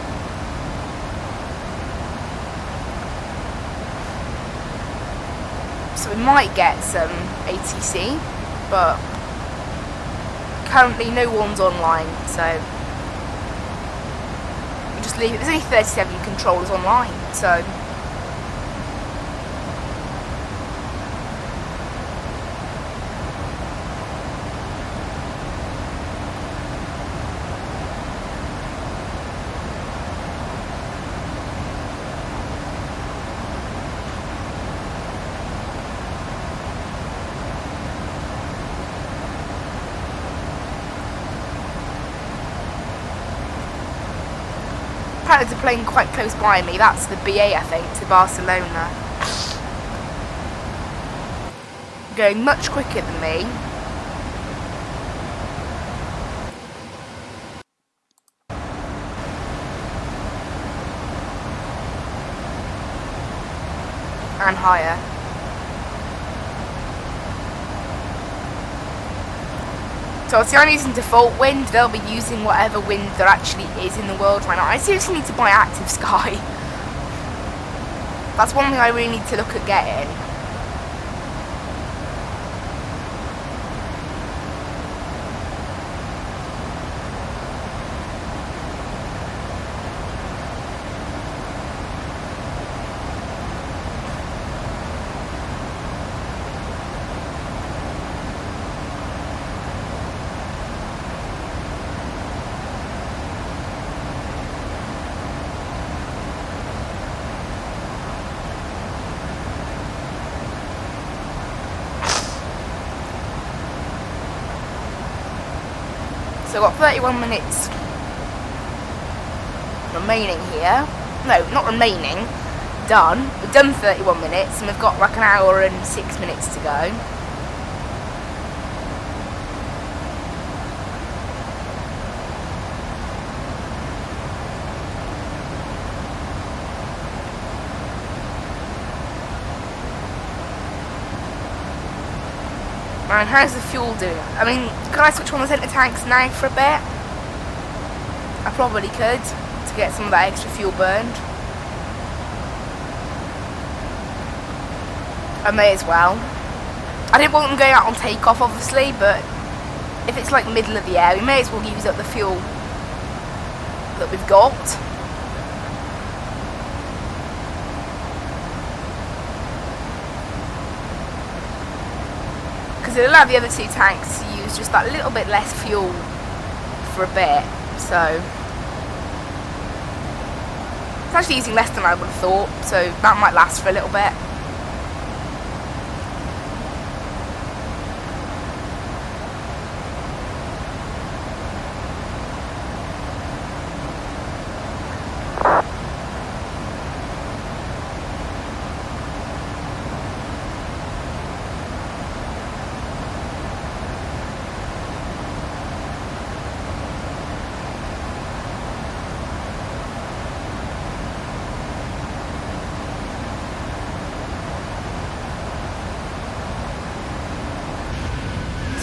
So we might get some ATC, but currently no one's online, so we just leave it. There's only 37 controllers online, so apparently there's a plane quite close by me. That's the BA, I think, to Barcelona. Going much quicker than me. and higher. So obviously I'm using default wind, they'll be using whatever wind there actually is in the world right now. I seriously need to buy Active Sky. That's one thing I really need to look at getting. So I've got 31 minutes remaining here. No, not remaining. Done. We've done 31 minutes and we've got like an hour and 6 minutes to go. And how's the fuel doing? I mean, could I switch on the centre tanks now for a bit? I probably could, to get some of that extra fuel burned. I may as well. I didn't want them going out on takeoff, obviously, but if it's like middle of the air, we may as well use up the fuel that we've got. Because it allowed the other two tanks to use just that little bit less fuel for a bit, so it's actually using less than I would have thought, so that might last for a little bit.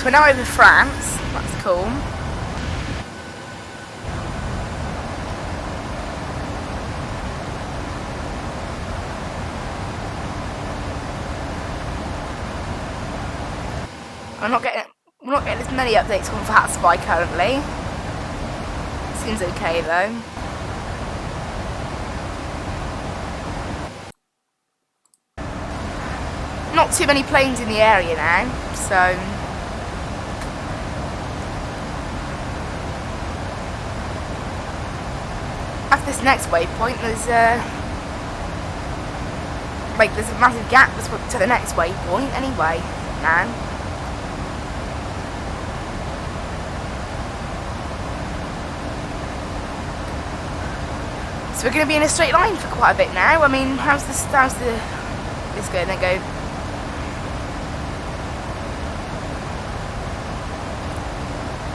We're now over France, that's cool. we're not getting as many updates on Vatsim currently. Seems okay though. Not too many planes in the area now, so after this next waypoint, there's a massive gap to the next waypoint anyway, now. So we're going to be in a straight line for quite a bit now. I mean, how's this going? There go.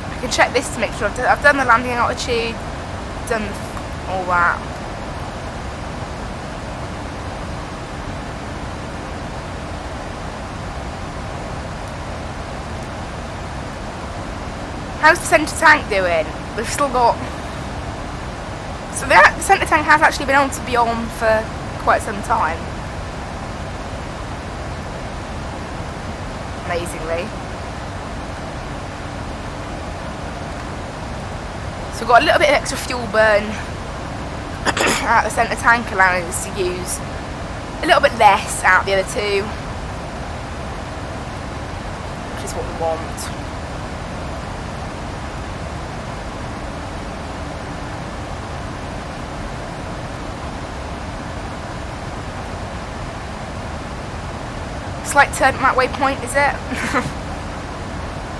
I can check this to make sure I've done the landing altitude, done all that. How's the centre tank doing? We've still got... So the centre tank has actually been able to be on for quite some time. Amazingly. So we've got a little bit of extra fuel burn out the centre tank, allowing us to use a little bit less out the other two, which is what we want. Slight turn at that waypoint, is it? I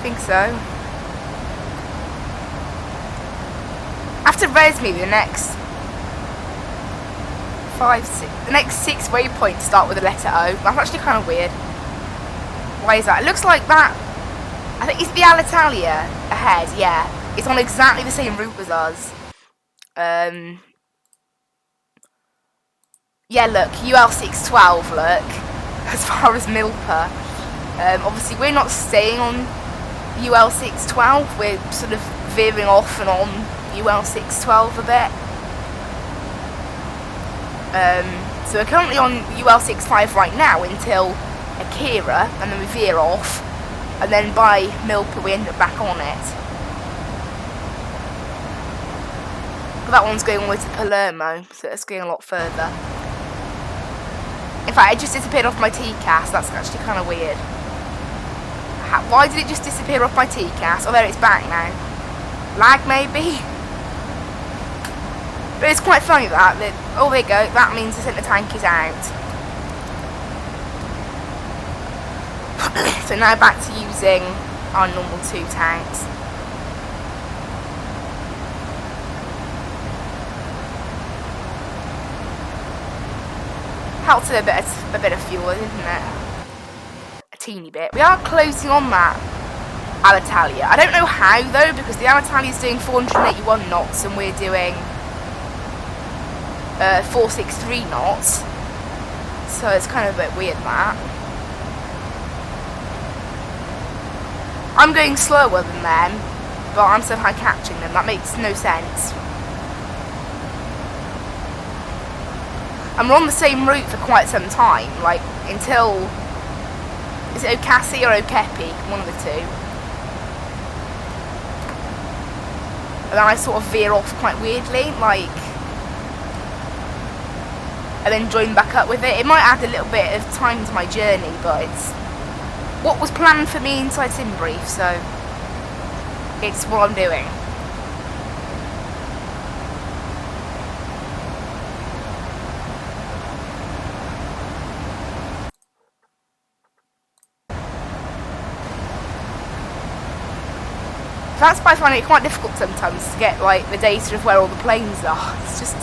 think so. After Resme, the next the next six waypoints start with the letter O. That's actually kind of weird. Why is that? It looks like that. I think it's the Alitalia ahead. Yeah, it's on exactly the same route as us. Yeah, look, UL612, look, as far as Milper. Obviously, we're not staying on UL612, we're sort of veering off and on UL612 a bit. So we're currently on UL65 right now until Akira, and then we veer off, and then by Milper we end up back on it. But that one's going all the way to Palermo, so it's going a lot further. In fact, it just disappeared off my TCAS, that's actually kind of weird. Why did it just disappear off my TCAS? Oh, there it's back now. Lag, maybe? But it's quite funny that, oh there you go, that means the centre tank is out. So now back to using our normal 2 tanks. Helps with a bit of fuel, isn't it? A teeny bit. We are closing on that Alitalia. I don't know how though, because the Alitalia is doing 481 knots and we're doing 463 knots. So it's kind of a bit weird that. I'm going slower than them, but I'm somehow catching them. That makes no sense. And we're on the same route for quite some time, like until, is it Okasi or Okepi? One of the two. And then I sort of veer off quite weirdly, like, and then join back up with it. It might add a little bit of time to my journey, but it's what was planned for me inside SimBrief, so it's what I'm doing. That's why I find it quite difficult sometimes to get like the data of where all the planes are. It's just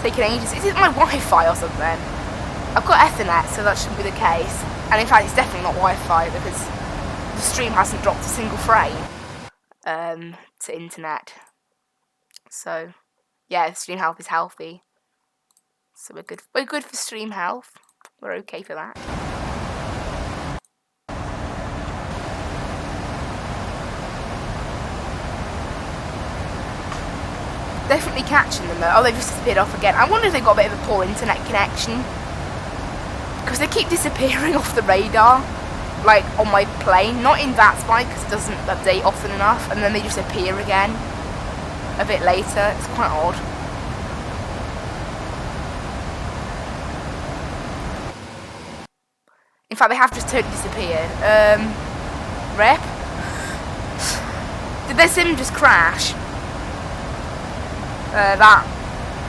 taking ages. Is it my Wi-Fi or something? I've got Ethernet, so that shouldn't be the case. And in fact, it's definitely not Wi-Fi because the stream hasn't dropped a single frame to internet. So yeah, stream health is healthy. So we're good. We're good for stream health. We're okay for that. Definitely catching them though. Oh, they've just disappeared off again. I wonder if they've got a bit of a poor internet connection. Because they keep disappearing off the radar. Like, on my plane. Not in Vatsim, because it doesn't update often enough. And then they just appear again a bit later. It's quite odd. In fact, they have just totally disappeared. Rep? Did their sim just crash? That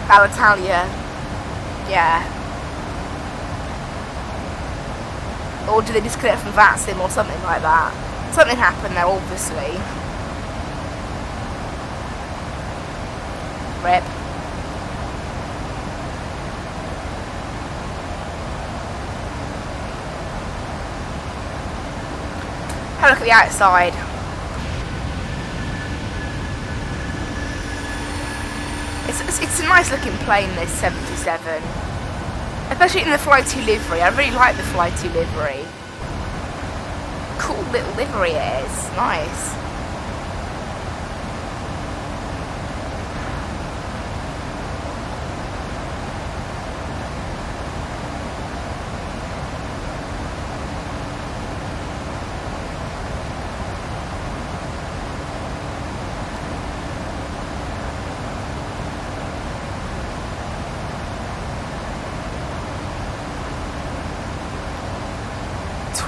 Alitalia, yeah. Or did they disconnect from Vatsim or something like that? Something happened there, obviously. Rip. Have a look at the outside. It's a nice looking plane, this 77. Especially in the Fly2 livery. I really like the Fly2 livery. Cool little livery it is. Nice.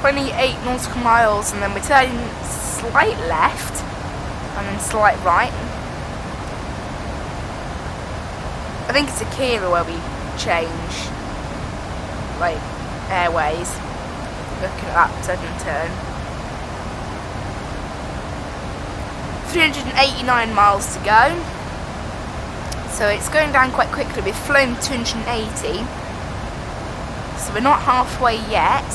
.28 nautical miles, and then we're turning slight left and then slight right. I think it's Akira where we change like airways. Looking at that sudden turn. 389 miles to go, so it's going down quite quickly. We've flown 280, so we're not halfway yet.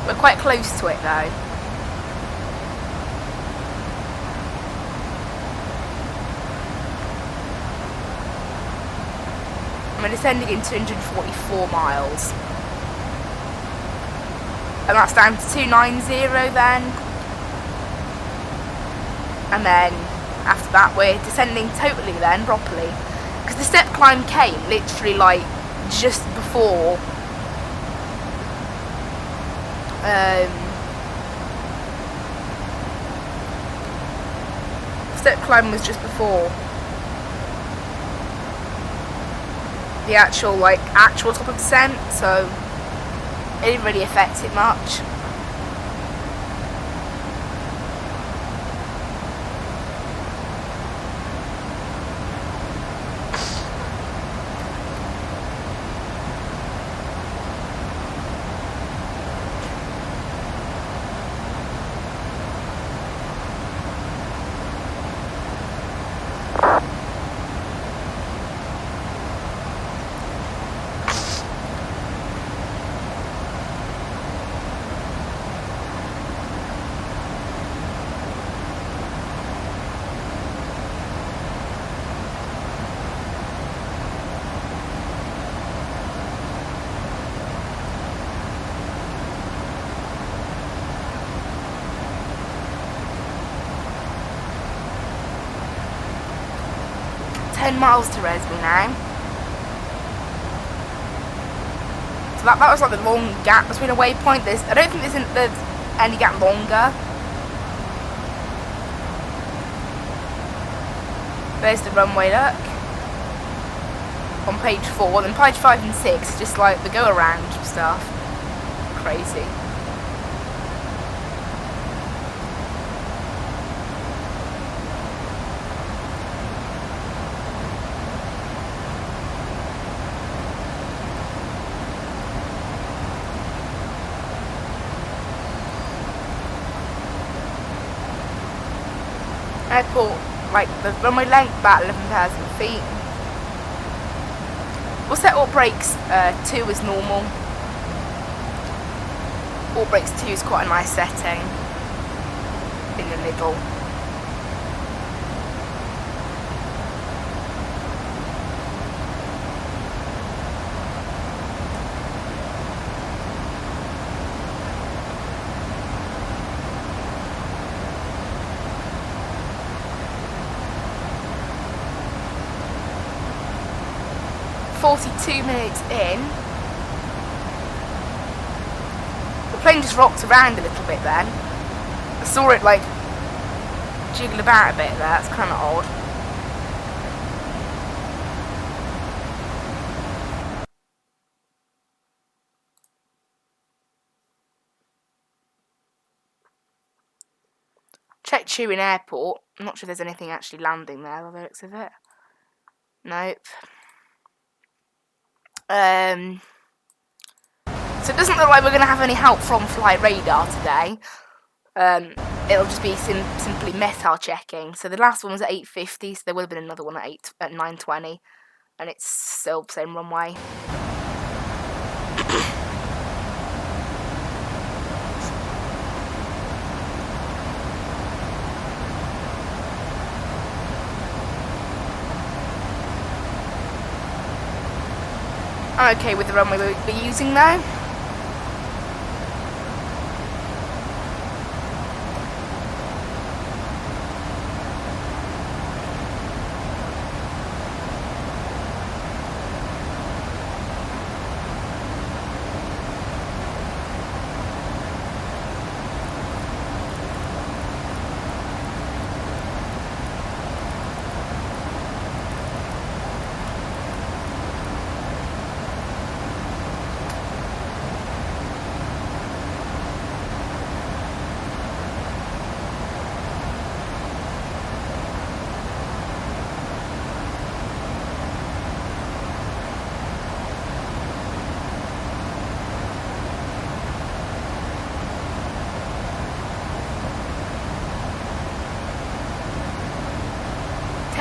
We're quite close to it though. and we're descending in 244 miles. And that's down to 290 then. And then after that we're descending totally then, properly. Because the step climb came literally like just before step climb was just before the actual top of descent, so it didn't really affect it much. Miles to Resby now. So that was like the long gap between a waypoint. I don't think there's any gap longer. There's the runway, look. On page 4, then page 5 and 6, just like the go around stuff. Crazy. Airport, like the runway length, about 11,000 feet. We'll set all brakes 2 as normal. All brakes 2 is quite a nice setting in the middle. "42 minutes in." The plane just rocked around a little bit then. I saw it like jiggle about a bit there, that's kind of odd. Check Turin Airport. I'm not sure if there's anything actually landing there by the looks of it. Nope. So it doesn't look like we're going to have any help from flight radar today. It'll just be simply METAR checking. So the last one was at 8:50, so there will have been another one at 9:20, and it's still the same runway. I'm okay with the runway we're using now.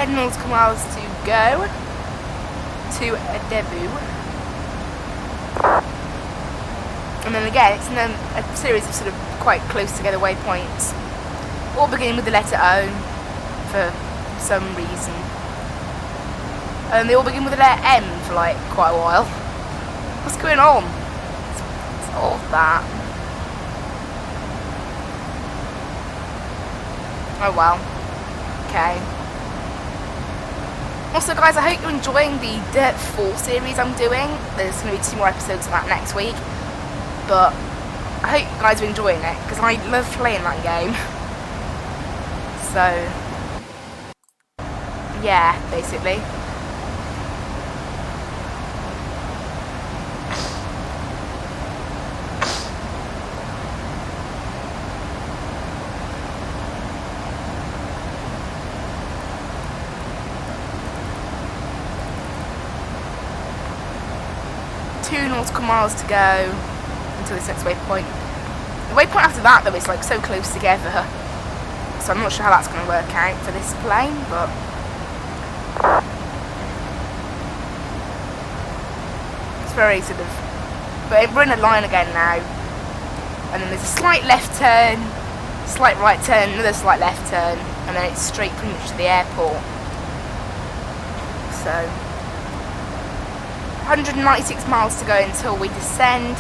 Nautical miles to go to a debut, and then again it's in a series of sort of quite close together waypoints, all beginning with the letter O for some reason. And they all begin with the letter M for like quite a while. What's going on? It's all of that. Oh well. Okay. Also guys, I hope you're enjoying the Dirt 4 series I'm doing. There's going to be 2 more episodes of that next week. But I hope you guys are enjoying it, because I love playing that game. So, yeah, basically. Two nautical miles to go until this next waypoint. The waypoint after that, though, is like so close together, so I'm not sure how that's going to work out for this plane, but it's very sort of. But we're in a line again now, and then there's a slight left turn, slight right turn, another slight left turn, and then it's straight pretty much to the airport. So 196 miles to go until we descend,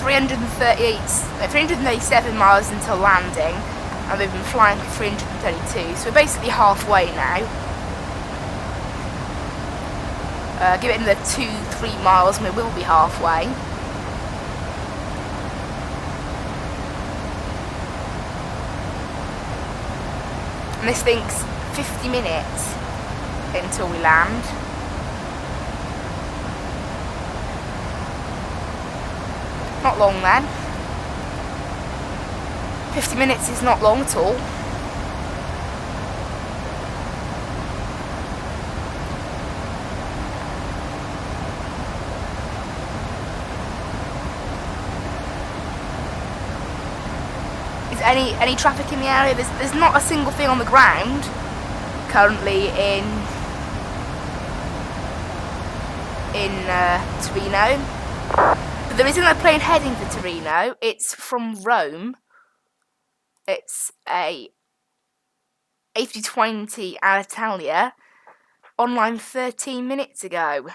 337 miles until landing, and we've been flying for 332, so we're basically halfway now. Give it another 2-3 miles and we will be halfway. And this thing's 50 minutes until we land. Not long then. 50 minutes is not long at all. Is any traffic in the area? There's not a single thing on the ground currently in Torino. But there is another plane heading for Torino. It's from Rome. It's a A320 Alitalia, online 13 minutes ago.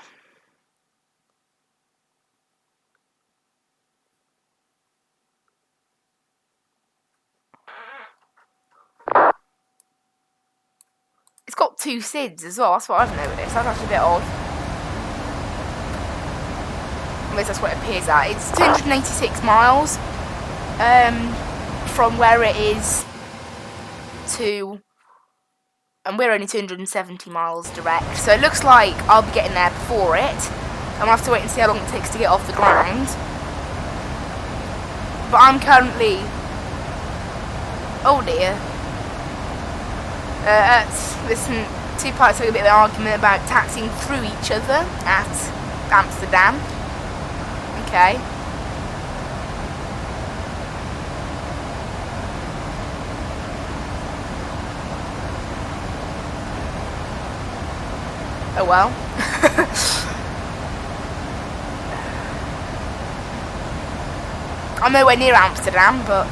It's got 2 SIDs as well, that's what I've noticed. That's actually a bit odd. At least that's what it appears at. It's 286 miles from where it is to, and we're only 270 miles direct, so it looks like I'll be getting there before it. I'll have to wait and see how long it takes to get off the ground. But I'm currently, oh dear, listen, 2 parts having a bit of an argument about taxiing through each other at Amsterdam. Okay. Oh well. I'm nowhere near Amsterdam, but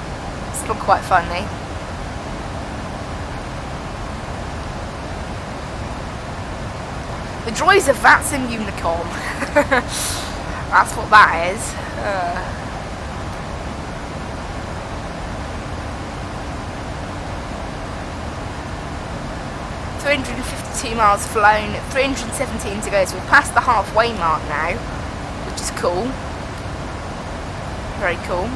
it's still quite funny. The joys of Vatsim Unicorn. That's what that is. 352 miles flown, 317 to go, so we've passed the halfway mark now, which is cool. Very cool.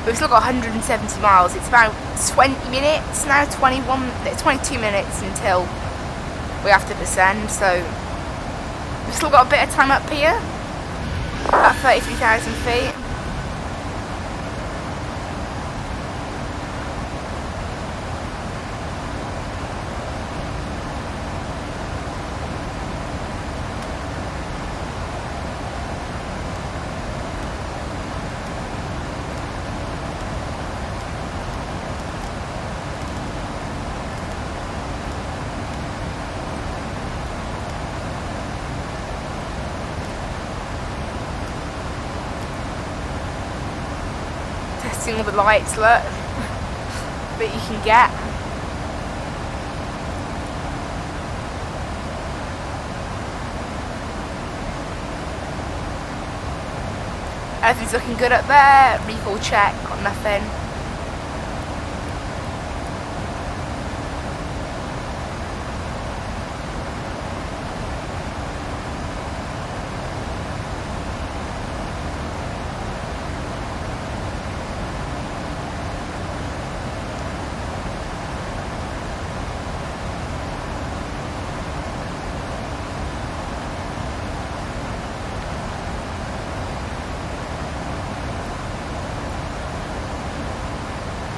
We've still got 170 miles. It's about 20 minutes now, 22 minutes until we have to descend, so we've still got a bit of time up here at 33,000 feet. using all the lights, look, that you can get. Everything's looking good up there. Recall check, got nothing.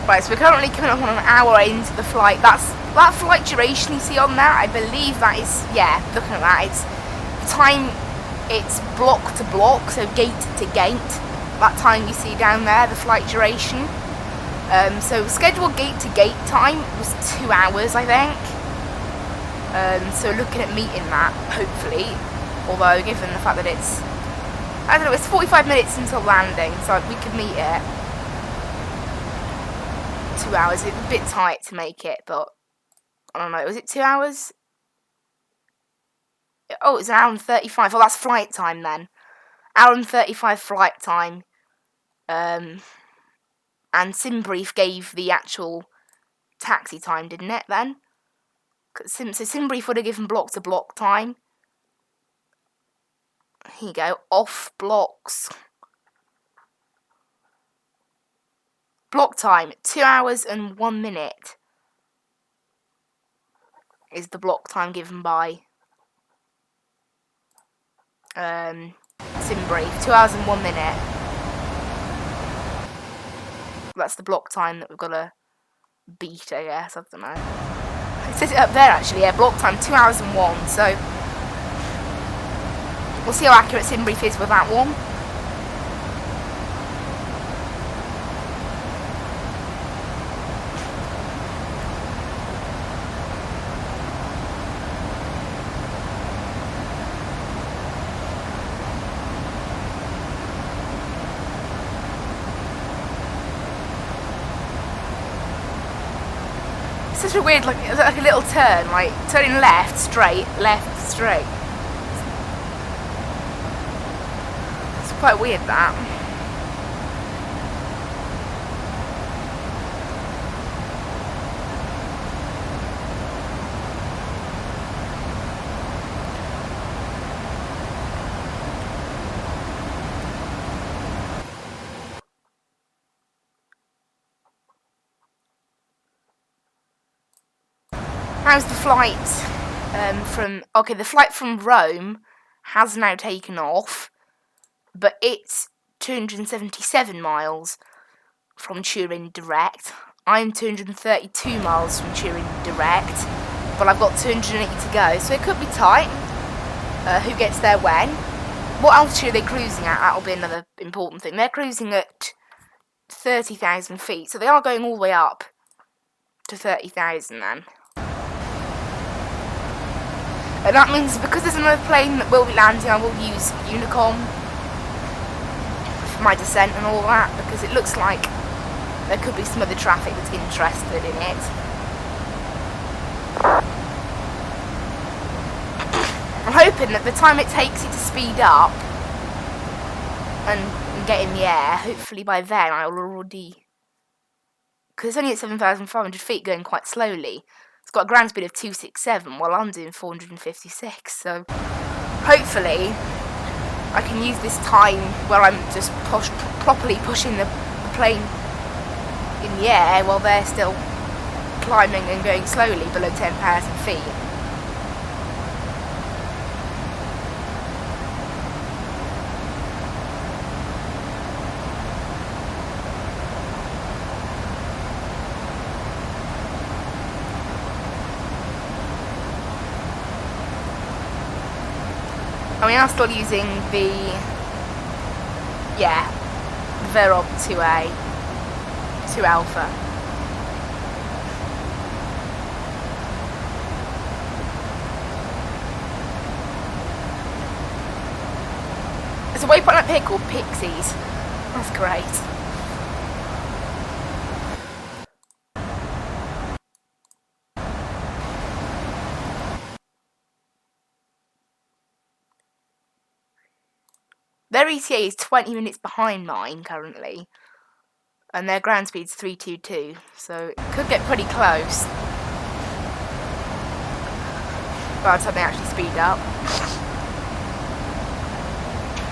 Right, so we're currently coming up on an hour into the flight. That flight duration you see on there, I believe that is, yeah, looking at that, it's the time, it's block to block, so gate to gate. That time you see down there, the flight duration. So scheduled gate to gate time was 2 hours, I think. So looking at meeting that, hopefully. Although, given the fact that it's, I don't know, it's 45 minutes until landing, so we could meet it. 2 hours, it's a bit tight to make it, but I don't know, was it 2 hours? Oh, it's an hour and 35. Well, that's flight time then. Hour and 35 flight time. And SimBrief gave the actual taxi time, didn't it, then? So SimBrief would have given block to block time. Here you go, off blocks. Block time, 2 hours and 1 minute is the block time given by SimBrief. 2 hours and 1 minute. That's the block time that we've got to beat, I guess. I don't know. It says it up there actually, yeah, block time 2 hours and 1, so we'll see how accurate SimBrief is with that one. Such a weird, like a little turn, like turning left, straight. It's quite weird, that. How's the flight the flight from Rome has now taken off, but it's 277 miles from Turin direct. I'm 232 miles from Turin direct, but I've got 280 to go, so it could be tight. Who gets there when? What altitude are they cruising at? That'll be another important thing. They're cruising at 30,000 feet, so they are going all the way up to 30,000 then. And that means because there's another plane that will be landing, I will use Unicom for my descent and all that, because it looks like there could be some other traffic that's interested in it. I'm hoping that the time it takes you to speed up and get in the air, hopefully by then I will already, because it's only at 7,500 feet going quite slowly. It's got a ground speed of 267 while I'm doing 456, so hopefully I can use this time where I'm just properly pushing the plane in the air while they're still climbing and going slowly below 10,000 feet. And we are still using the, Verob 2A, 2 Alpha. There's a waypoint up here called Pixies. That's great. Their ETA is 20 minutes behind mine currently, and their ground speed's 322, so it could get pretty close by the time they actually speed up.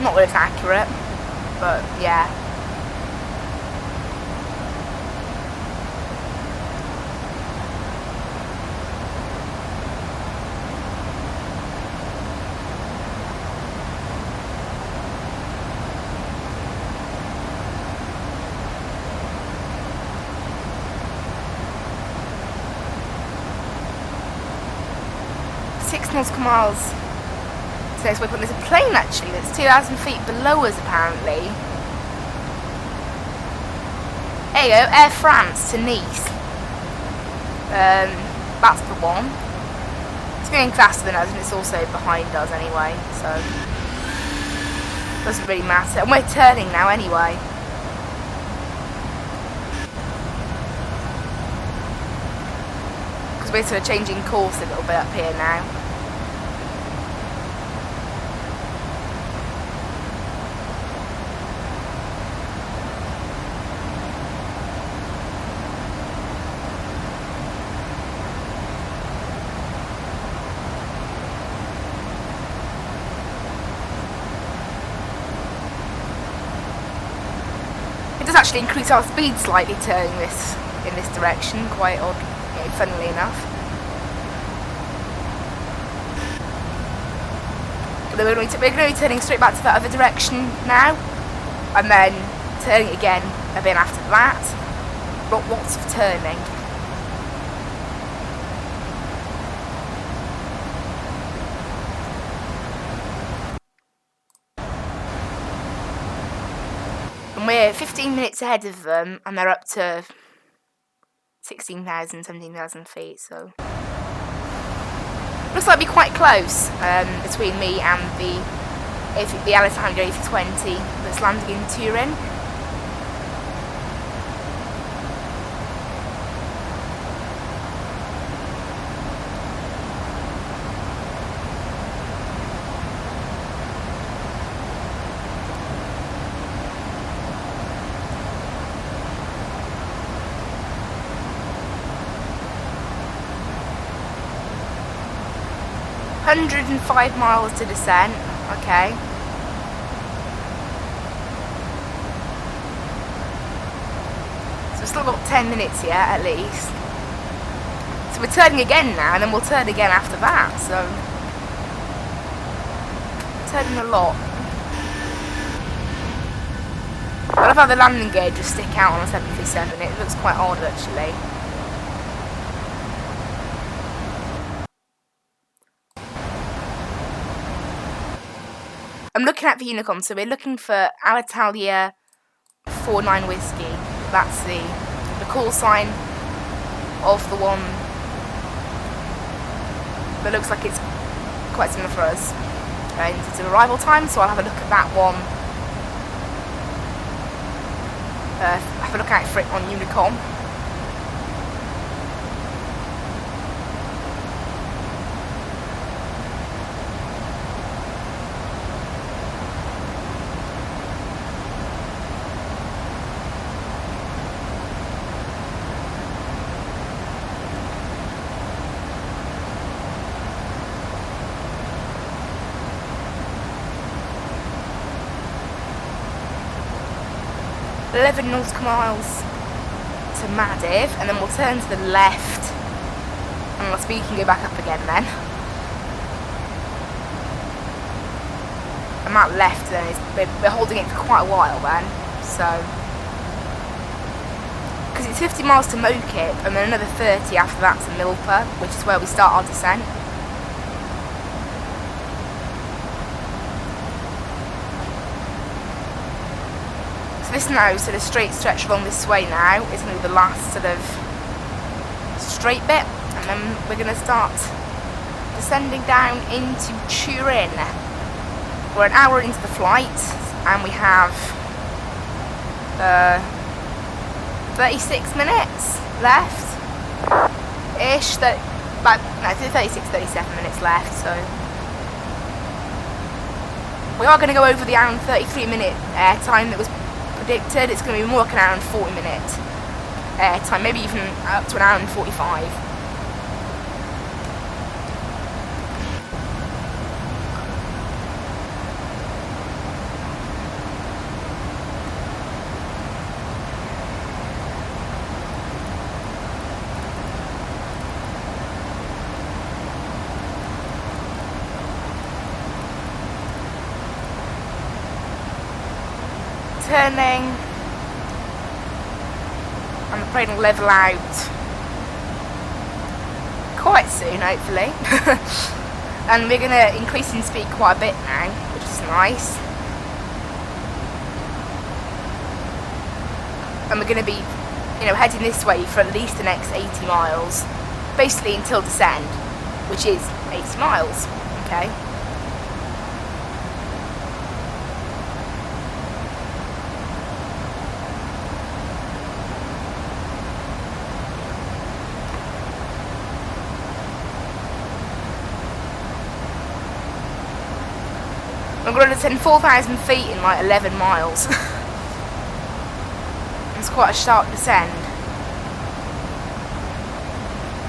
Not that it's accurate, but yeah. Nautical miles to next waypoint. There's a plane actually that's 2,000 feet below us apparently. There you go, Air France to Nice. That's the one. It's going faster than us and it's also behind us anyway, so doesn't really matter. And we're turning now anyway. Because we're sort of changing course a little bit up here now. Actually increase our speed slightly turning this in this direction, quite odd, funnily enough. But then we're going to be turning straight back to that other direction now, and then turning again a bit after that. Lots of turning. And we're 15 minutes ahead of them, and they're up to 16,000, 17,000 feet, so looks like it'll be quite close between me and the Alitalia A320 that's landing in Turin. £105 miles to descent, okay. So we've still got 10 minutes yet, at least. So we're turning again now, and then we'll turn again after that, so turning a lot. I love how the landing gear just stick out on a 737, it looks quite odd actually. I'm looking at the Unicom, so we're looking for Alitalia 49 Whiskey. That's the call sign of the one that looks like it's quite similar for us. And it's an arrival time, so I'll have a look at that one. Have a look out for it on Unicom. .11 nautical miles to Cardiff, and then we'll turn to the left, and our speed can go back up again then. And that left then is, we're holding it for quite a while then, so, because it's 50 miles to Mokip, and then another 30 after that to Milpa, which is where we start our descent. This now sort of straight stretch along this way now is going to be the last sort of straight bit, and then we're going to start descending down into Turin. We're an hour into the flight and we have 36 minutes left ish, 36, 37 minutes left, so We are going to go over the hour and 33-minute air time that was predicted. It's going to be more like an hour and 40-minute air time, maybe even up to an hour and 45. Turning, and the plane will level out quite soon, hopefully. And we're going to increase in speed quite a bit now, which is nice. And we're going to be, heading this way for at least the next 80 miles, basically until descend, which is 80 miles. Okay. I'm going to descend 4,000 feet in like 11 miles. It's quite a sharp descend.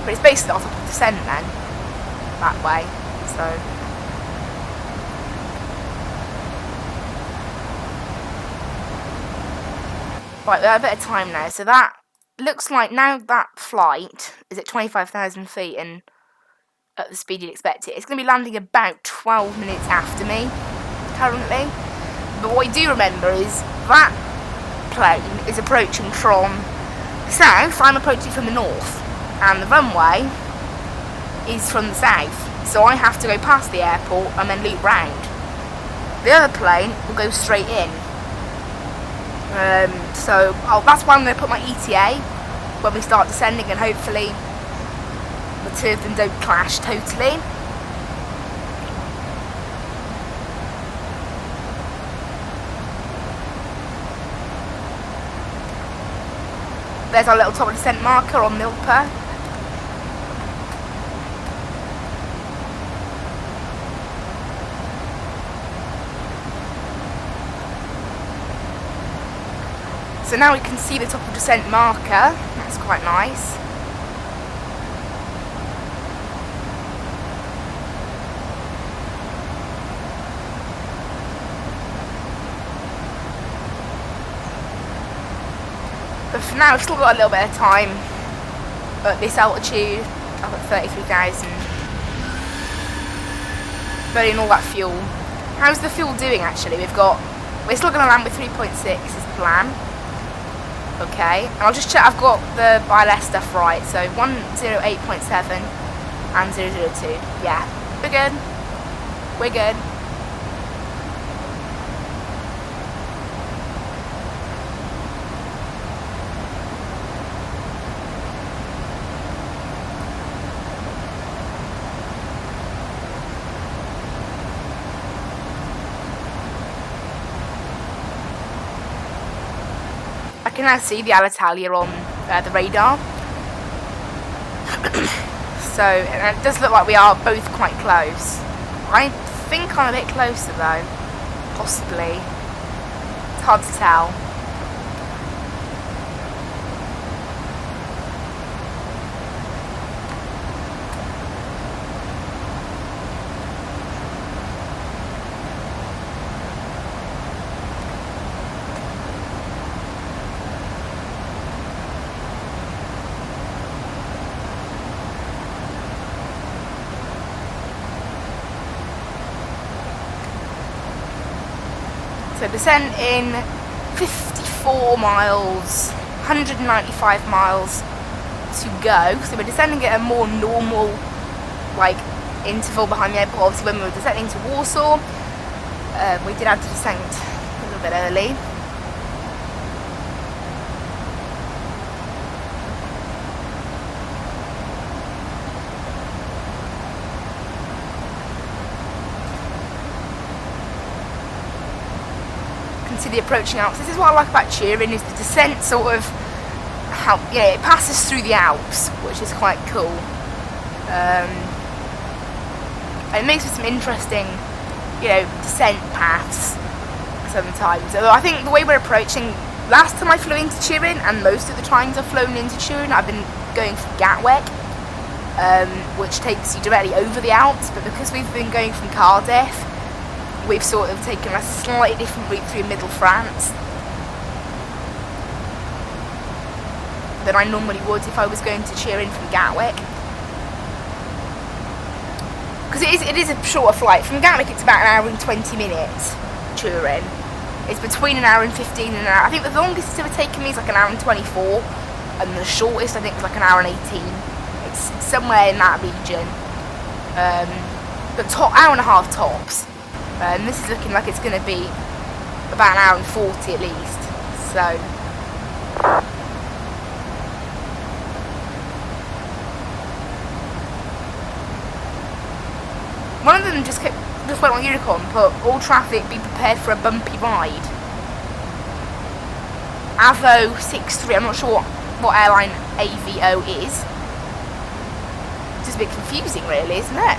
But it's basically off of descent then. That way. So. Right, we have a bit of time now. So that looks like now that flight is at 25,000 feet and at the speed you'd expect it. It's going to be landing about 12 minutes after me. Currently, but what I do remember is that plane is approaching from the south. I'm approaching from the north, and the runway is from the south, so I have to go past the airport and then loop round. The other plane will go straight in, so that's why I'm going to put my ETA when we start descending, and hopefully the two of them don't clash totally. There's our little top of descent marker on Milpa. So now we can see the top of descent marker. That's quite nice. But for now, we've still got a little bit of time at this altitude, up at 33,000. Burning all that fuel. How's the fuel doing actually? We're still going to land with 3.6 is the plan. Okay, and I'll just check I've got the ILS stuff right. So 108.7 and 002. Yeah, we're good. We're good. I can now see the Alitalia on the radar. So it does look like we are both quite close. I think I'm a bit closer though. Possibly. It's hard to tell. So descent in 54 miles, 195 miles to go. So we're descending at a more normal interval behind the airport. Obviously when we were descending to Warsaw, we did have to descend a little bit early. To the approaching Alps. This is what I like about Turin, is the descent sort of it passes through the Alps, which is quite cool. And it makes for some interesting you know, descent paths sometimes. Although I think the way we're approaching, last time I flew into Turin, and most of the times I've flown into Turin, I've been going from Gatwick, which takes you directly over the Alps, but because we've been going from Cardiff, we've sort of taken a slightly different route through middle France than I normally would if I was going to Turin from Gatwick. Because it is a shorter flight. From Gatwick it's about an hour and 20 minutes, Turin. It's between an hour and 15 and an hour. I think the longest it's ever taken me is like an hour and 24, and the shortest I think is like an hour and 18. It's somewhere in that region. But hour and a half tops. And this is looking like it's going to be about an hour and 40 at least. So one of them just went on Unicorn, put all traffic be prepared for a bumpy ride. Avo 63, I'm not sure what airline AVO is. It's just a bit confusing really, isn't it?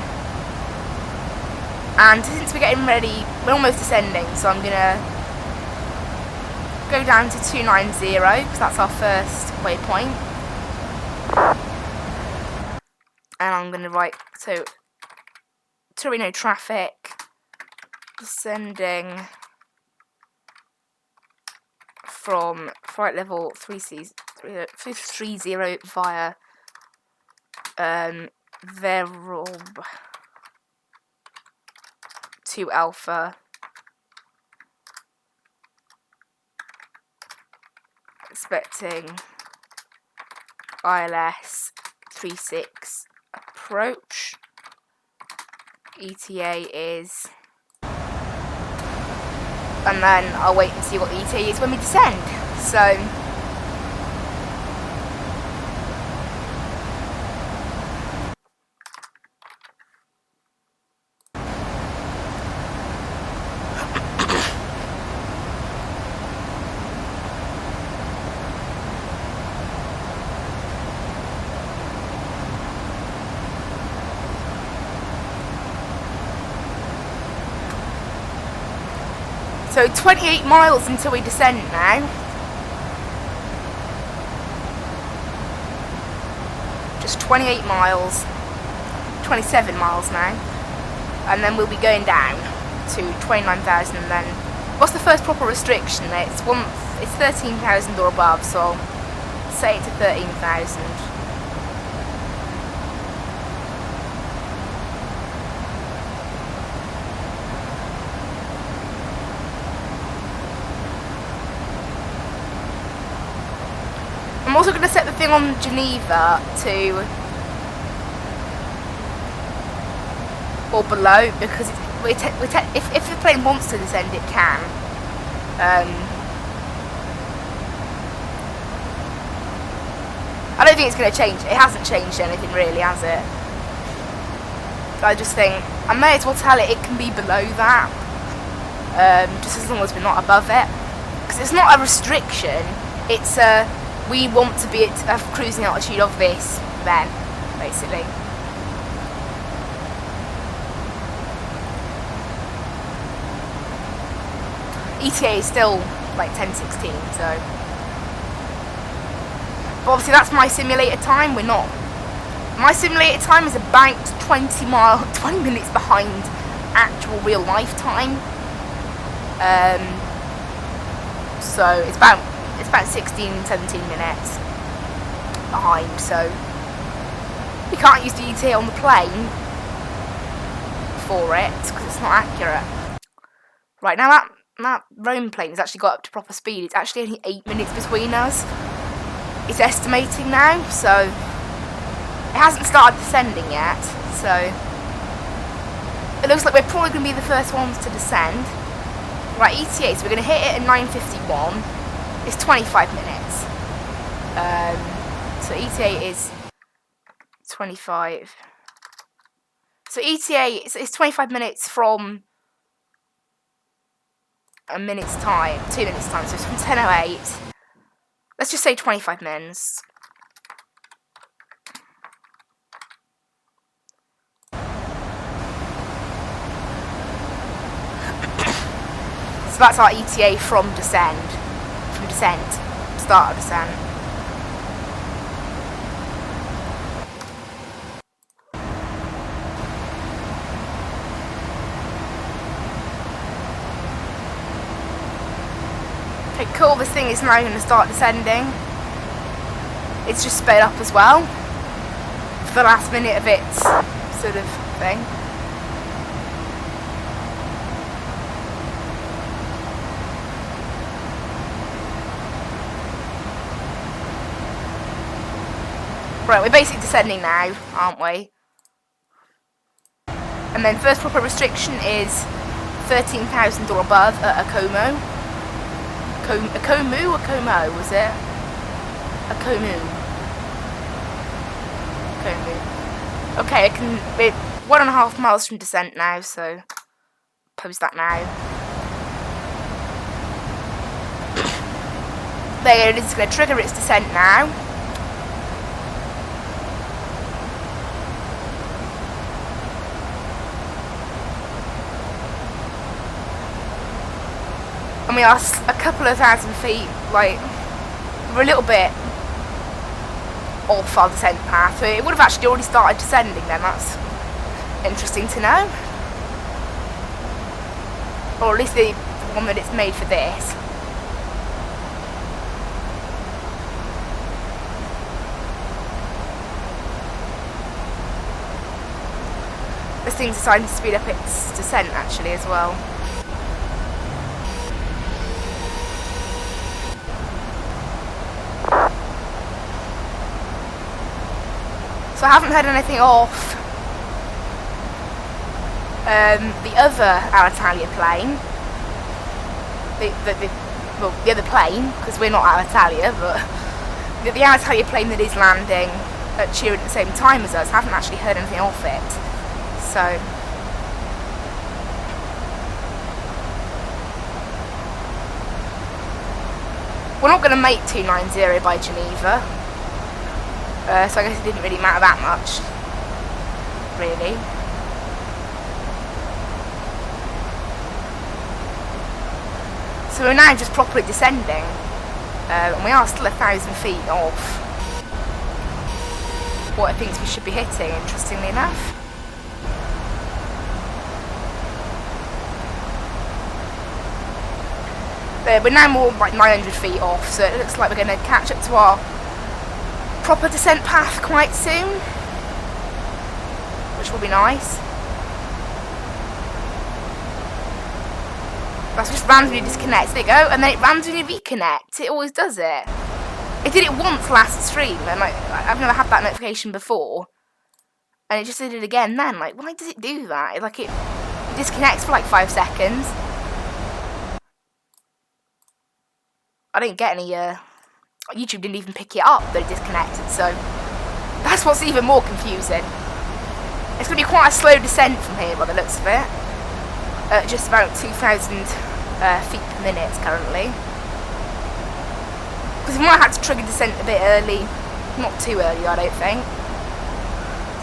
And since we're getting ready, we're almost descending, so I'm gonna go down to 290 because that's our first waypoint. And I'm gonna write, so Torino traffic, descending from flight level 330 via Verob to Alpha, expecting ILS 36 approach. ETA is, and then I'll wait and see what the ETA is when we descend. So So 28 miles until we descend now. Just 28 miles, 27 miles now. And then we'll be going down to 29,000 and then, what's the first proper restriction? It's 13,000 or above, so I'll set it to 13,000. I'm also going to set the thing on Geneva to, or below, because if the plane wants to descend, it can. I don't think it's going to change. It hasn't changed anything really, has it? I just think I may as well tell it can be below that, just as long as we're not above it, because it's not a restriction. It's a we want to be at a cruising altitude of this, then, basically. ETA is still like 10:16, so. But obviously that's my simulator time. We're not. My simulator time is about 20 minutes behind actual real life time. So it's about 16, 17 minutes behind, so we can't use the ETA on the plane for it because it's not accurate. Right, now that Rome plane has actually got up to proper speed. It's actually only 8 minutes between us. It's estimating now, so it hasn't started descending yet, so it looks like we're probably going to be the first ones to descend. Right, ETA, so we're going to hit it at 9:51. It's 25 minutes. So ETA is 25. So ETA is 25 minutes from a minute's time, 2 minutes time. So it's from 10:08. Let's just say 25 minutes. So that's our ETA from descent. Start of descent. Okay, cool, this thing is now going to start descending. It's just sped up as well. For the last minute of its sort of thing. Right, we're basically descending now, aren't we? And then first proper restriction is 13,000 or above at a Como. A Como or Como, was it? A Como. Como. Okay, we're 1.5 miles from descent now, so post that now. There it is, it's going to trigger its descent now. And we are a couple of thousand feet, like, we're a little bit off our descent path. So it would have actually already started descending then, that's interesting to know. Or at least the one that it's made for this. This thing's deciding to speed up its descent actually as well. So I haven't heard anything off the other Alitalia plane. The other plane, because we're not Alitalia, but the Alitalia plane that is landing at Turin at the same time as us. I haven't actually heard anything off it. So we're not going to make 290 by Geneva. So I guess it didn't really matter that much, really. So we're now just properly descending, and we are still 1,000 feet off what it thinks we should be hitting, interestingly enough. We're now more like 900 feet off, so it looks like we're going to catch up to our proper descent path quite soon, which will be nice. That's just randomly disconnects. There you go, and then it randomly reconnects. It always does it. It did it once last stream, and like I've never had that notification before, and it just did it again then. Like, why does it do that? It disconnects for like 5 seconds. I didn't get any YouTube didn't even pick it up that it disconnected, so that's what's even more confusing. It's going to be quite a slow descent from here by the looks of it. Just about 2,000 feet per minute currently. Because we might have to trigger descent a bit early. Not too early, I don't think.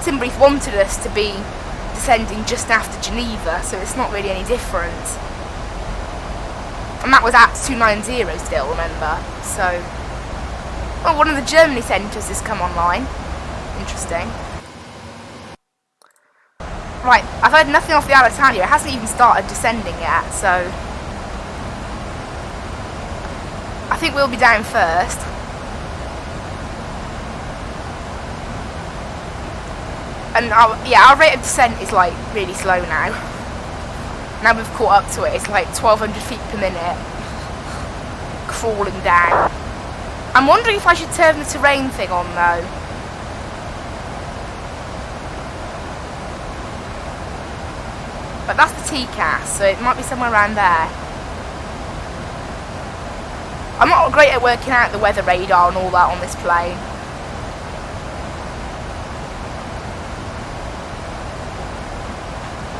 Timbrief wanted us to be descending just after Geneva, so it's not really any different. And that was at 290 still, remember? So, oh, one of the Germany centres has come online. Interesting. Right, I've heard nothing off the Alitalia. It hasn't even started descending yet, so I think we'll be down first. And our rate of descent is like really slow now. Now we've caught up to it, it's like 1,200 feet per minute, crawling down. I'm wondering if I should turn the terrain thing on though. But that's the TCAS, so it might be somewhere around there. I'm not great at working out the weather radar and all that on this plane.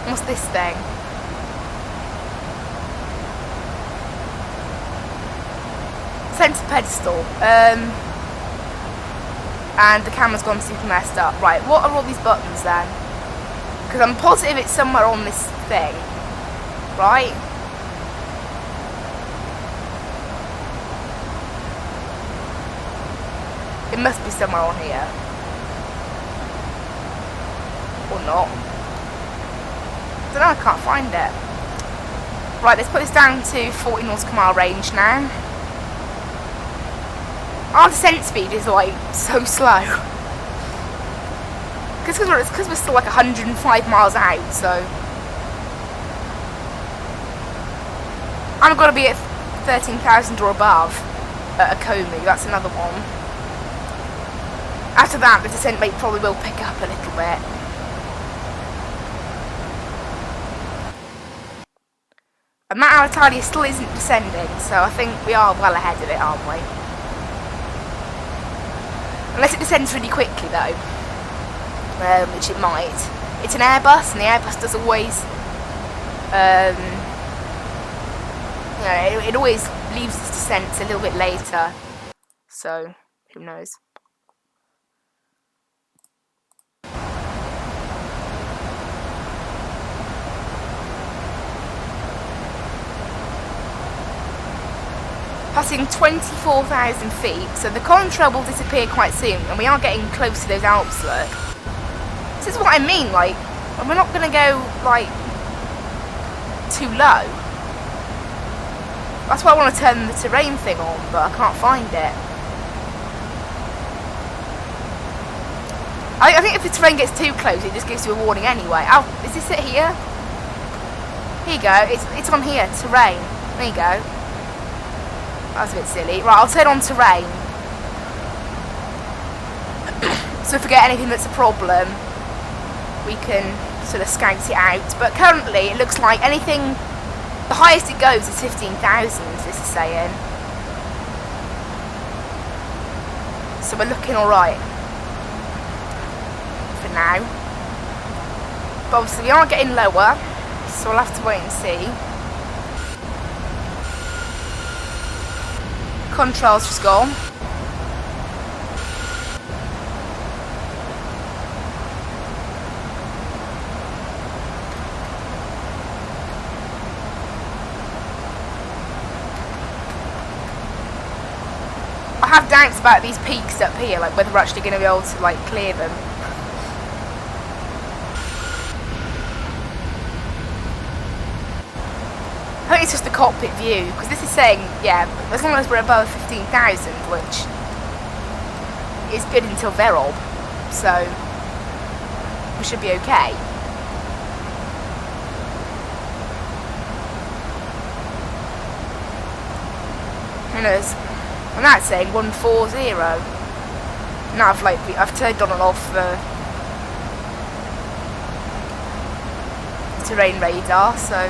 What's this thing? Centre pedestal. And the camera's gone super messed up. Right, what are all these buttons then? Because I'm positive it's somewhere on this thing. Right? It must be somewhere on here. Or not. Don't know, I can't find it. Right, let's put this down to 40 nautical mile range now. Our descent speed is like so slow. Because we're still like 105 miles out, so I'm gonna be at 13,000 or above at Akomu. That's another one. After that, the descent rate probably will pick up a little bit. And Mount Alitalia still isn't descending, so I think we are well ahead of it, aren't we? Unless it descends really quickly, though, which it might. It's an Airbus, and the Airbus does always, you know, it always leaves its descents a little bit later. So, who knows? Passing 24,000 feet, so the contrail will disappear quite soon, and we are getting close to those Alps, look. This is what I mean, like, we're not going to go, like, too low. That's why I want to turn the terrain thing on, but I can't find it. I think if the terrain gets too close, it just gives you a warning anyway. Oh, is this it here? Here you go, it's on here, terrain. There you go. That was a bit silly. Right, I'll turn on terrain. So if we get anything that's a problem, we can sort of scout it out. But currently, it looks like anything, the highest it goes is 15,000, this is saying. So we're looking alright. For now. But obviously we are getting lower, so we'll have to wait and see. Contrail's just gone. I have doubts about these peaks up here, like whether we're actually going to be able to like clear them. I think it's just the cockpit view, because this is saying, yeah, as long as we're above 15,000, which is good until Verob, so we should be okay. Who knows? And that's saying 140. Now I've turned on and off the terrain radar, so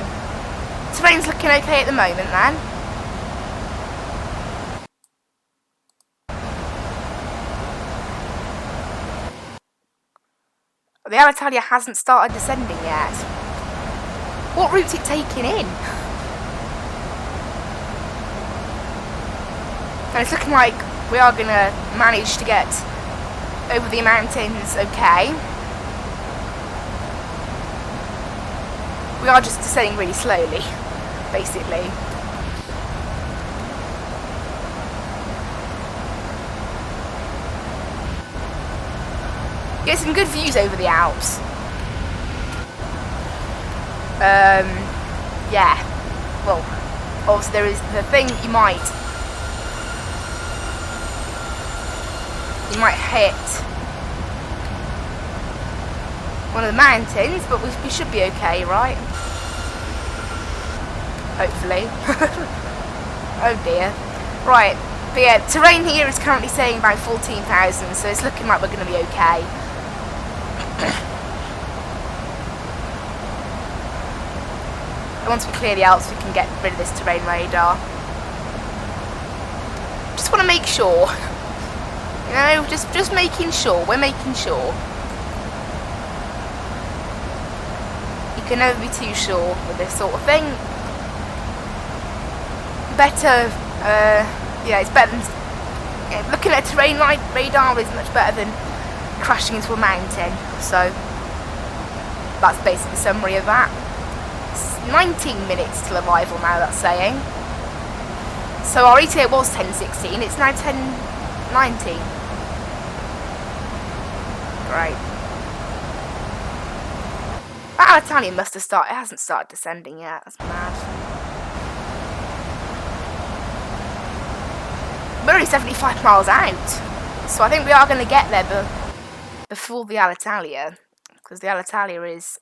terrain's looking okay at the moment then. The Alitalia hasn't started descending yet. What route's it taking in? And it's looking like we are going to manage to get over the mountains okay. We are just descending really slowly, basically. Get some good views over the Alps. Yeah. Well, obviously there is the thing you might hit one of the mountains, but we should be okay, right? Hopefully. Oh dear. Right, but yeah, terrain here is currently saying about 14,000, so it's looking like we're going to be okay. And once we clear the Alps, we can get rid of this terrain radar. Just want to make sure. You know, just making sure. We're making sure. You can never be too sure with this sort of thing. Better, yeah, it's better than, yeah, looking at a terrain radar is much better than crashing into a mountain. So that's basically the summary of that. It's 19 minutes till arrival now, that's saying. So our ETA was 10:16, it's now 10:19. Great. That Alitalia must have started. It hasn't started descending yet. That's mad. We're only 75 miles out, so I think we are going to get there before the Alitalia, because the Alitalia is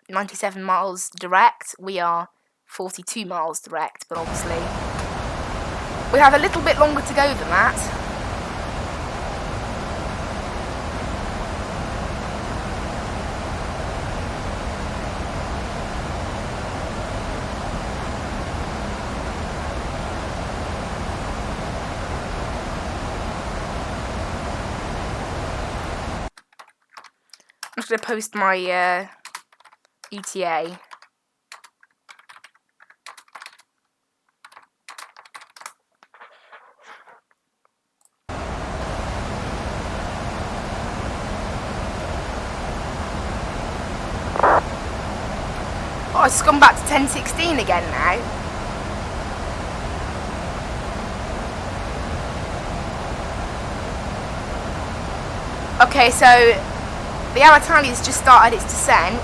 97 miles direct. We are 42 miles direct, but obviously we have a little bit longer to go than that. I'm just going to post my ETA. Oh, it's gone back to 10:16 again now. Okay, so the Alitalia's just started its descent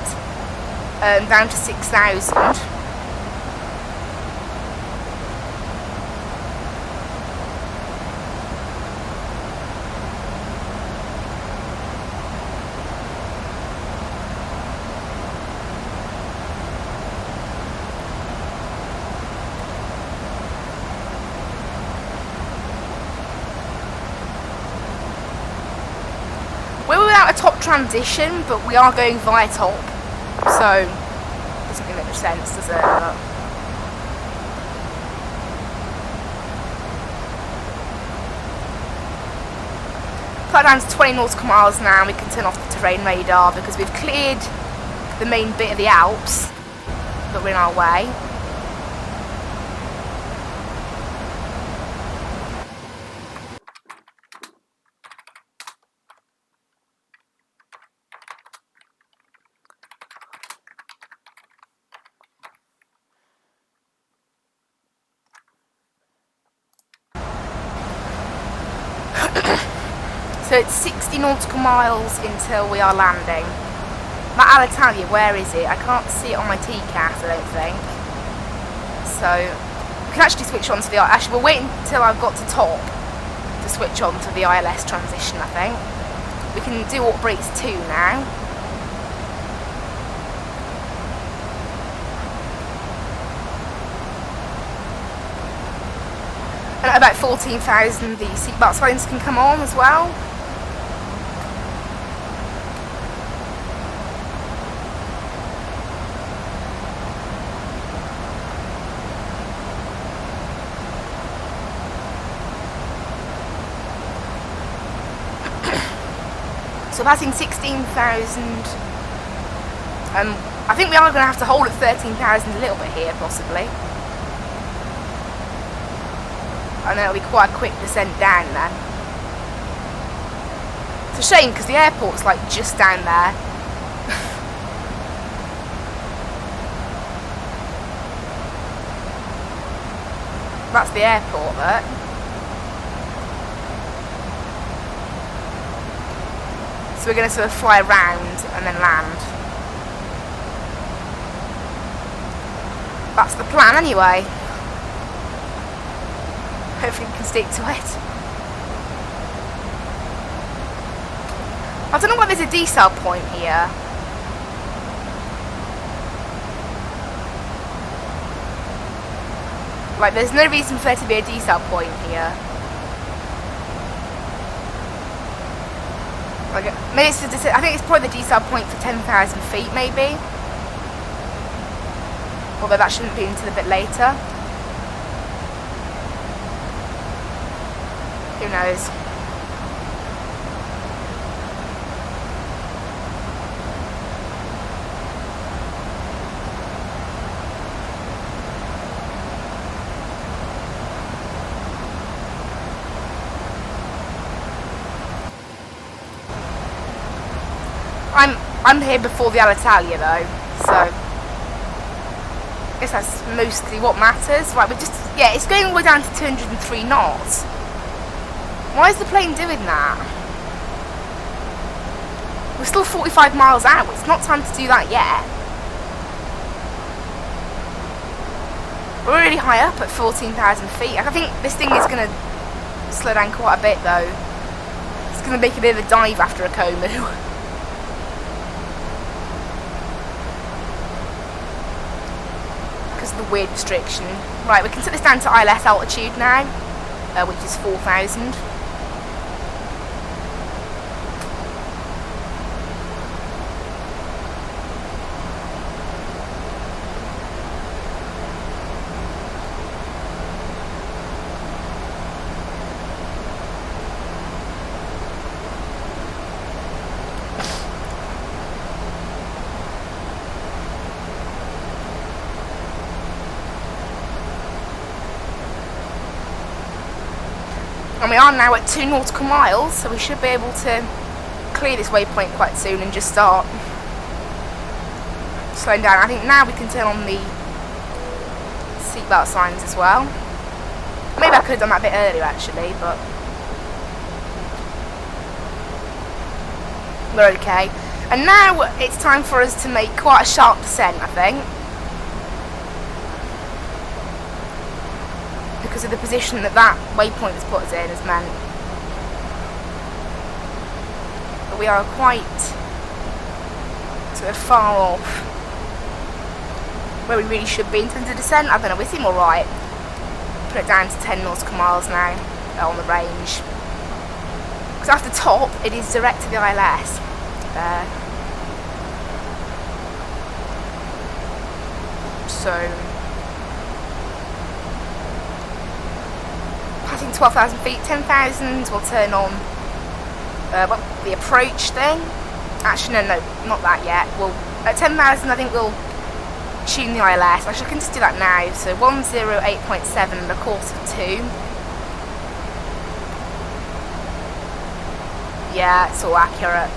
down to 6,000. We're without a top transition, but we are going via top, so it doesn't make much sense, does it? Put down to 20 nautical miles now, and we can turn off the terrain radar because we've cleared the main bit of the Alps that were in our way. So it's 60 nautical miles until we are landing. That Alitalia, where is it? I can't see it on my TCAS, I don't think. So we can actually switch on to the... Actually, we'll wait until I've got to top to switch on to the ILS transition, I think. We can do Alt Brakes 2 now. And at about 14,000, the seatbelt signs can come on as well. So passing 16,000, I think we are going to have to hold at 13,000 a little bit here, possibly. And then it'll be quite a quick descent down then. It's a shame because the airport's like just down there. That's the airport there. So we're going to sort of fly around and then land. That's the plan anyway. Hopefully we can stick to it. I don't know why there's a decel point here. Like, there's no reason for there to be a decel point here. Like, maybe it's I think it's probably the decel point for 10,000 feet, maybe. Although that shouldn't be until a bit later. Who knows? I'm here before the Alitalia though, so I guess that's mostly what matters. Right, we're just, yeah, it's going all the way down to 203 knots. Why is the plane doing that? We're still 45 miles out. It's not time to do that yet. We're really high up at 14,000 feet. I think this thing is going to slow down quite a bit though. It's going to make a bit of a dive after a Komu. Because of the weird restriction. Right, we can set this down to ILS altitude now, which is 4,000. And we are now at 2 nautical miles, so we should be able to clear this waypoint quite soon and just start slowing down. I think now we can turn on the seatbelt signs as well. Maybe I could have done that a bit earlier actually, but we're okay. And now it's time for us to make quite a sharp descent, I think. Because of the position that waypoint has put us in has meant that we are quite sort of far off where we really should be in terms of descent. I don't know, we seem alright. Put it down to 10 nautical miles now on the range. Because after top, it is direct to the ILS. So 12,000 feet, 10,000, we'll turn on the approach thing. Actually, no, not that yet. We'll, at 10,000, I think we'll tune the ILS. Actually, I can just do that now. So 108.7 and a course of 2. Yeah, it's all accurate.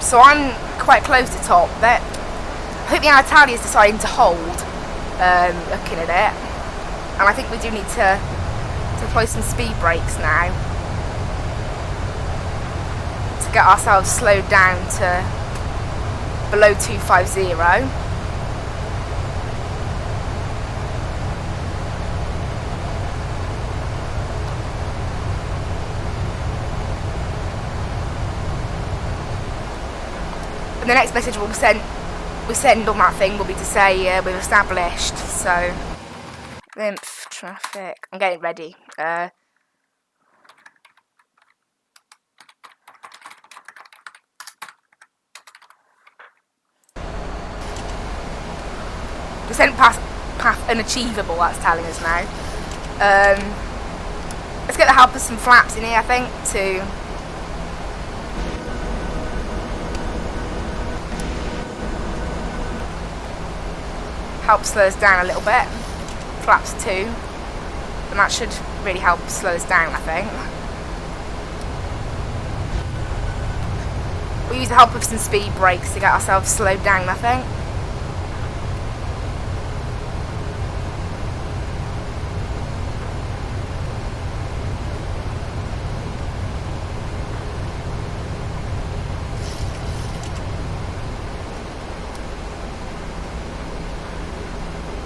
So I'm quite close to top. I think the Alitalia is deciding to hold, looking at it. And I think we do need to apply some speed brakes now to get ourselves slowed down to below 250. And the next message we send on that thing will be to say we've established. So, lymph traffic. I'm getting ready. Descent path unachievable. That's telling us now. Let's get the help of some flaps in here. I think to. Help slow us down a little bit. Flaps 2. And that should really help slow us down, I think. We'll use the help of some speed brakes to get ourselves slowed down, I think.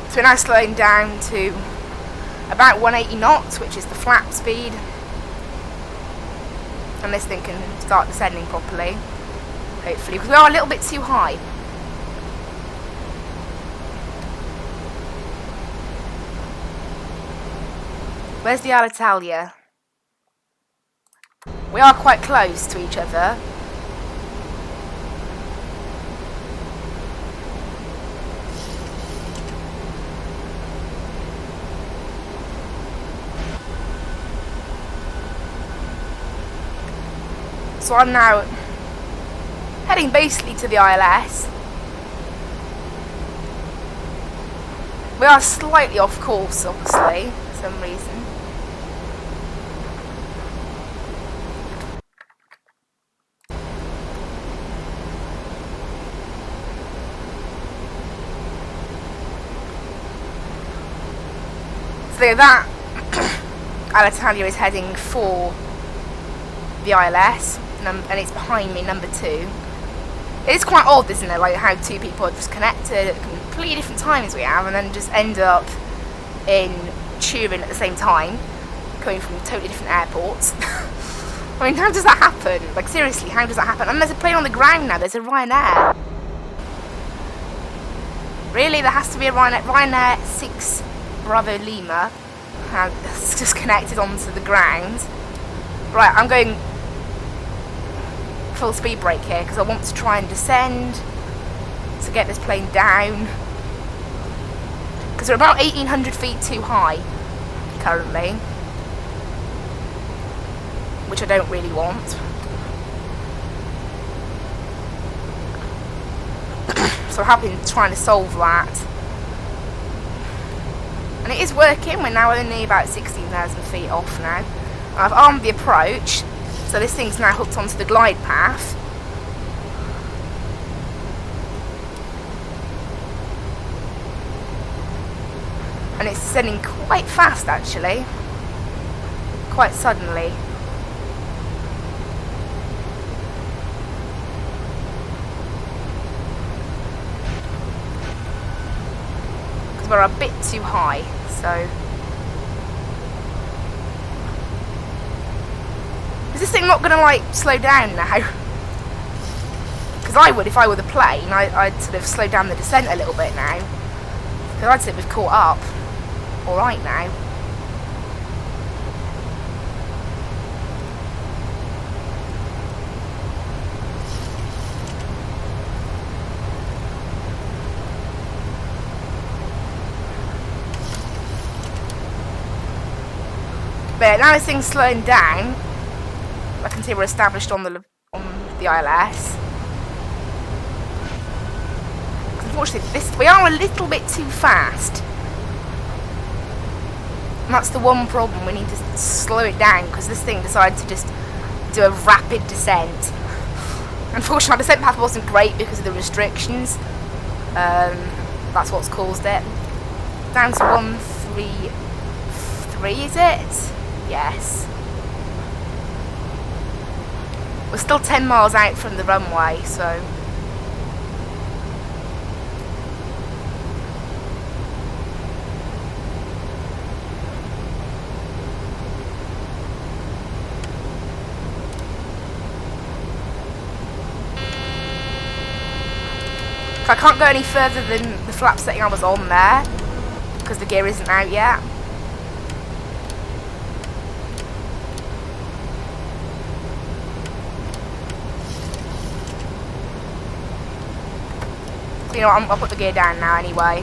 So we're now slowing down to about 180 knots, which is the flap speed. And this thing can start descending properly, hopefully, because we are a little bit too high. Where's the Alitalia? We are quite close to each other. So I'm now heading basically to the ILS. We are slightly off course, obviously, for some reason. So that Alitalia is heading for the ILS, and it's behind me, number 2. It's quite odd, isn't it, like how 2 people are just connected at completely different times we have, and then just end up in Turin at the same time, coming from totally different airports. I mean, how does that happen? Like, seriously, how does that happen? And there's a plane on the ground now, there's a Ryanair. Really, there has to be a Ryanair 6 Bravo Lima. It's just connected onto the ground. Right, I'm going full speed brake here because I want to try and descend to get this plane down, because we're about 1,800 feet too high currently, which I don't really want. So I have been trying to solve that, and it is working. We're now only about 16,000 feet off now. I've armed the approach, so this thing's now hooked onto the glide path. And it's descending quite fast, actually. Quite suddenly. Because we're a bit too high, so... Is this thing not going to, like, slow down now? Because I would if I were the plane. I'd sort of slow down the descent a little bit now. Because I'd say we've caught up. Alright now. But now this thing's slowing down. I can see we're established on the ILS. Unfortunately, we are a little bit too fast. And that's the one problem. We need to slow it down because this thing decided to just do a rapid descent. Unfortunately, our descent path wasn't great because of the restrictions. That's what's caused it. Down to 133, is it? Yes. We're still 10 miles out from the runway, so... I can't go any further than the flap setting I was on there, because the gear isn't out yet. So you know what, I'll put the gear down now anyway.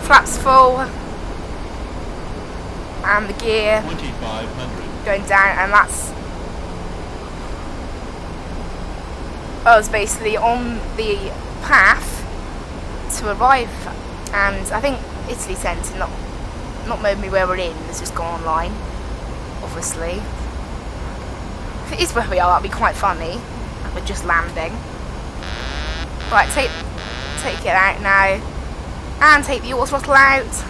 Flaps full. And the gear 2500 going down, and that's... I was basically on the path to arrive, and I think Italy Centre not made me where we're in, it's just gone online, obviously. If it is where we are, that'd be quite funny. We're just landing. Right, take it out now, and take the auto throttle out.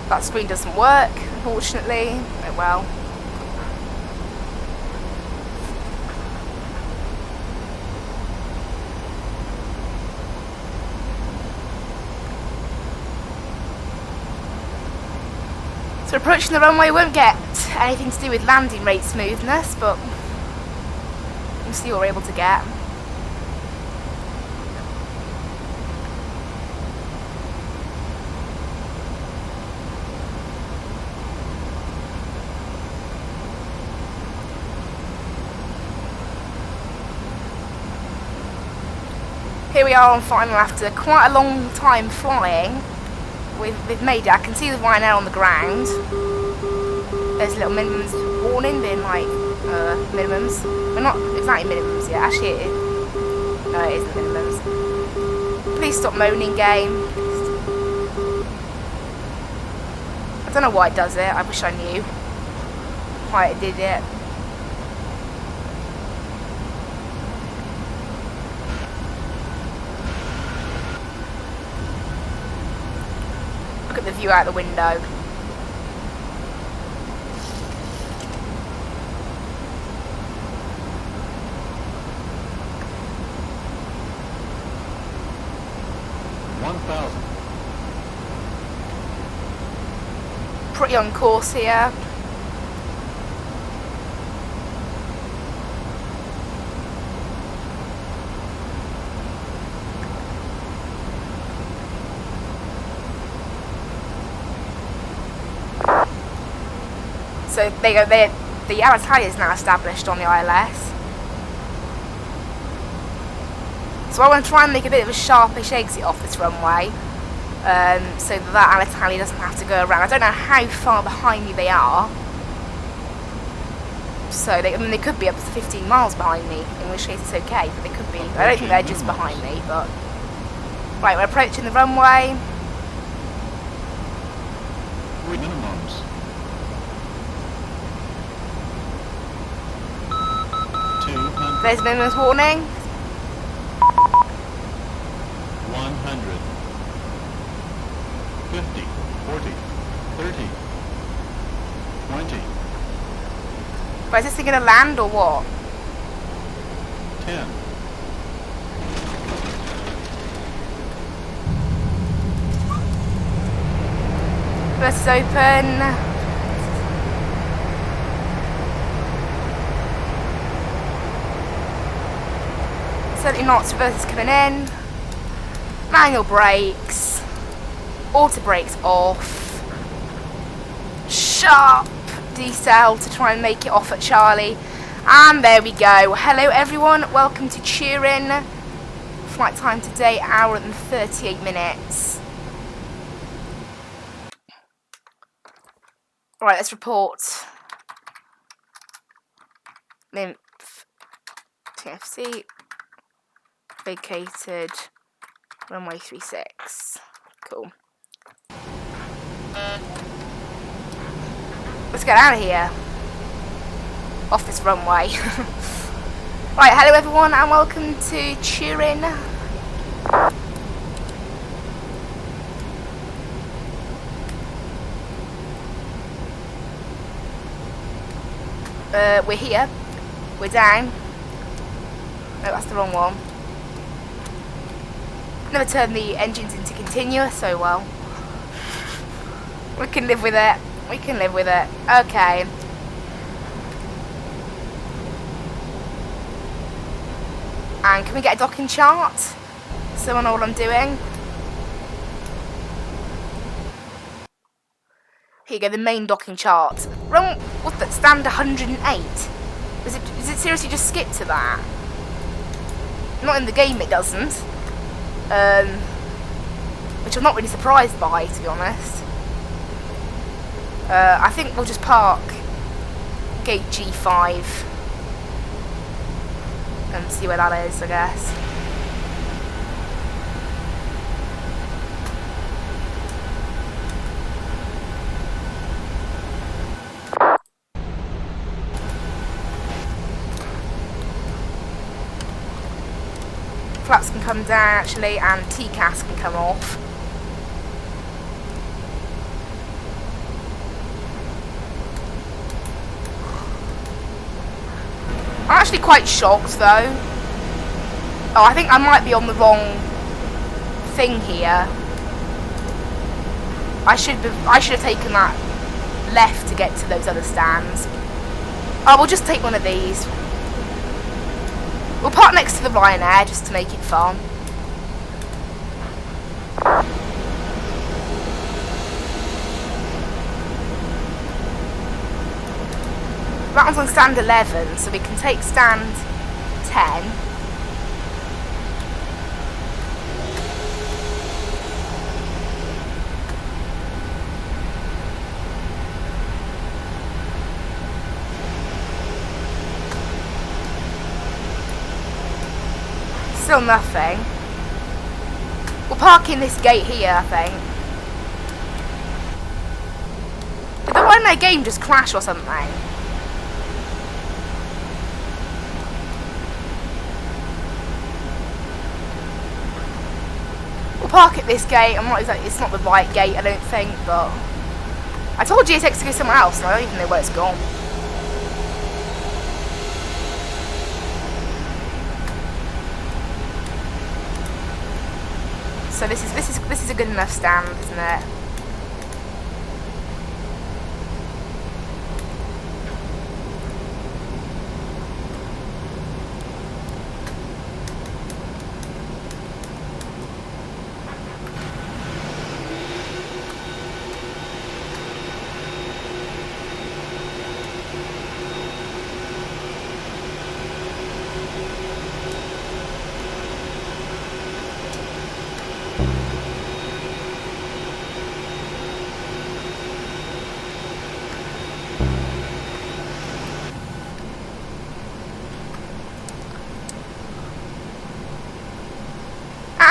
That screen doesn't work, unfortunately. Oh well. So approaching the runway won't get anything to do with landing rate smoothness, but we'll see what we're able to get. Here we are on final after quite a long time flying. We've made it. I can see the Ryanair on the ground. There's a little minimums warning being like minimums. Well, not exactly minimums yet. Actually, no, it isn't minimums. Please stop moaning, game. I don't know why it does it. I wish I knew why it did it. Look at the view out the window. Pretty on course here. So there you go. The Alitalia is now established on the ILS. So I want to try and make a bit of a sharpish exit off this runway. So that Alitalia doesn't have to go around. I don't know how far behind me they are. So I mean, they could be up to 15 miles behind me, in which case it's okay, but they could be. I don't think they're just behind me, but... Right, we're approaching the runway. Minimums. 200. There's minimums warning. 100. 50, 40, 30, 20, But is this thing going to land or what? 10, Reverse is open. Certainly not. Reverse is coming in. Manual brakes. Auto brakes off. Sharp decel to try and make it off at Charlie. And there we go. Hello everyone. Welcome to Turin. Flight time today, hour and 38 minutes. Right, let's report. Nymph TFC vacated runway 36. Cool. Let's get out of here. Off this runway. Right, hello everyone and welcome to Turin. We're here. We're down. No, that's the wrong one. Never turned the engines into continuous, so well. We can live with it. We can live with it. Okay. And can we get a docking chart? So I know what I'm doing. Here you go, the main docking chart. Wrong. What's that? Stand 108. Is it seriously just skip to that? Not in the game, it doesn't. Which I'm not really surprised by, to be honest. I think we'll just park gate G5 and see where that is, I guess. Flaps can come down actually, and TCAS can come off. I'm actually quite shocked though. Oh, I think I might be on the wrong thing here. I should have taken that left to get to those other stands. Oh, we'll just take one of these. We'll park next to the Ryanair just to make it fun. That one's on stand 11, so we can take stand 10. Still nothing. We'll park in this gate here, I think. Did the one in their game just crash or something? We'll park at this gate. I'm not exactly, it's not the right gate, I don't think, but I told GSX to go somewhere else, and I don't even know where it's gone. So this is a good enough stand, isn't it?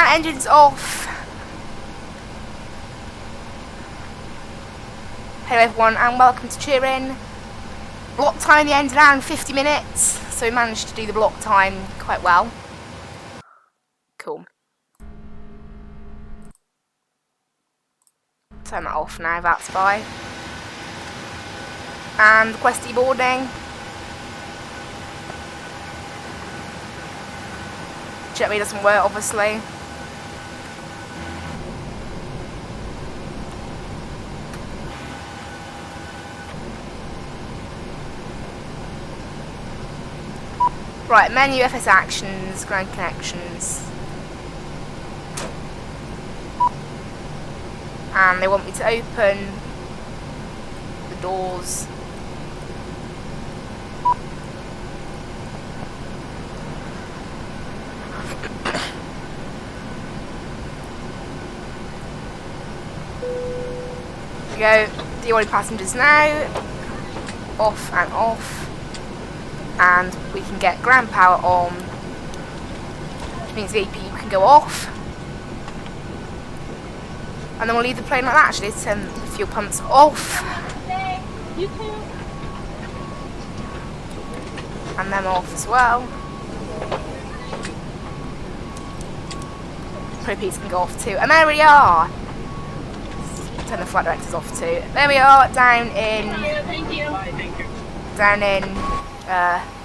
Engines off. Hello everyone and welcome to Turin. Block time in the end around 50 minutes, so we managed to do the block time quite well. Cool. Turn that off now, that's by. And requesty boarding. Jetway doesn't work, obviously. Right, menu, FS actions, ground connections. And they want me to open the doors. There we go, deorting passengers now. Off and off. And we can get ground power on, which means the APU can go off. And then we'll leave the plane like that. Actually, turn the fuel pumps off. You too. And them off as well. Propelers can go off too. And there we are. Turn the flight directors off too. There we are, down in. Thank you. Thank you. Down in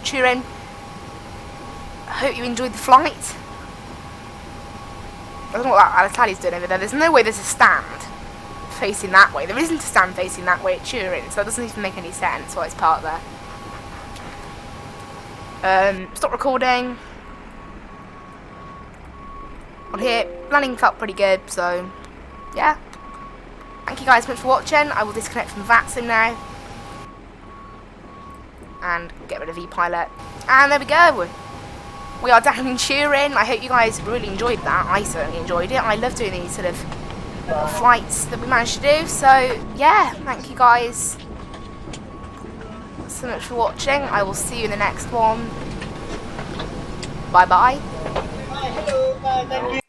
Turin. I hope you enjoyed the flight. I don't know what that Alitalia's doing over there. There's no way there's a stand facing that way. There isn't a stand facing that way at Turin, so that doesn't even make any sense why it's parked there. Stop recording. On here, landing felt pretty good, so yeah. Thank you guys so much for watching. I will disconnect from Vatsim now. And get rid of ePilot. And there we go. We are down in Turin. I hope you guys really enjoyed that. I certainly enjoyed it. I love doing these sort of flights that we managed to do. So, yeah, thank you guys so much for watching. I will see you in the next one. Bye-bye. Hi, hello, bye, thank you.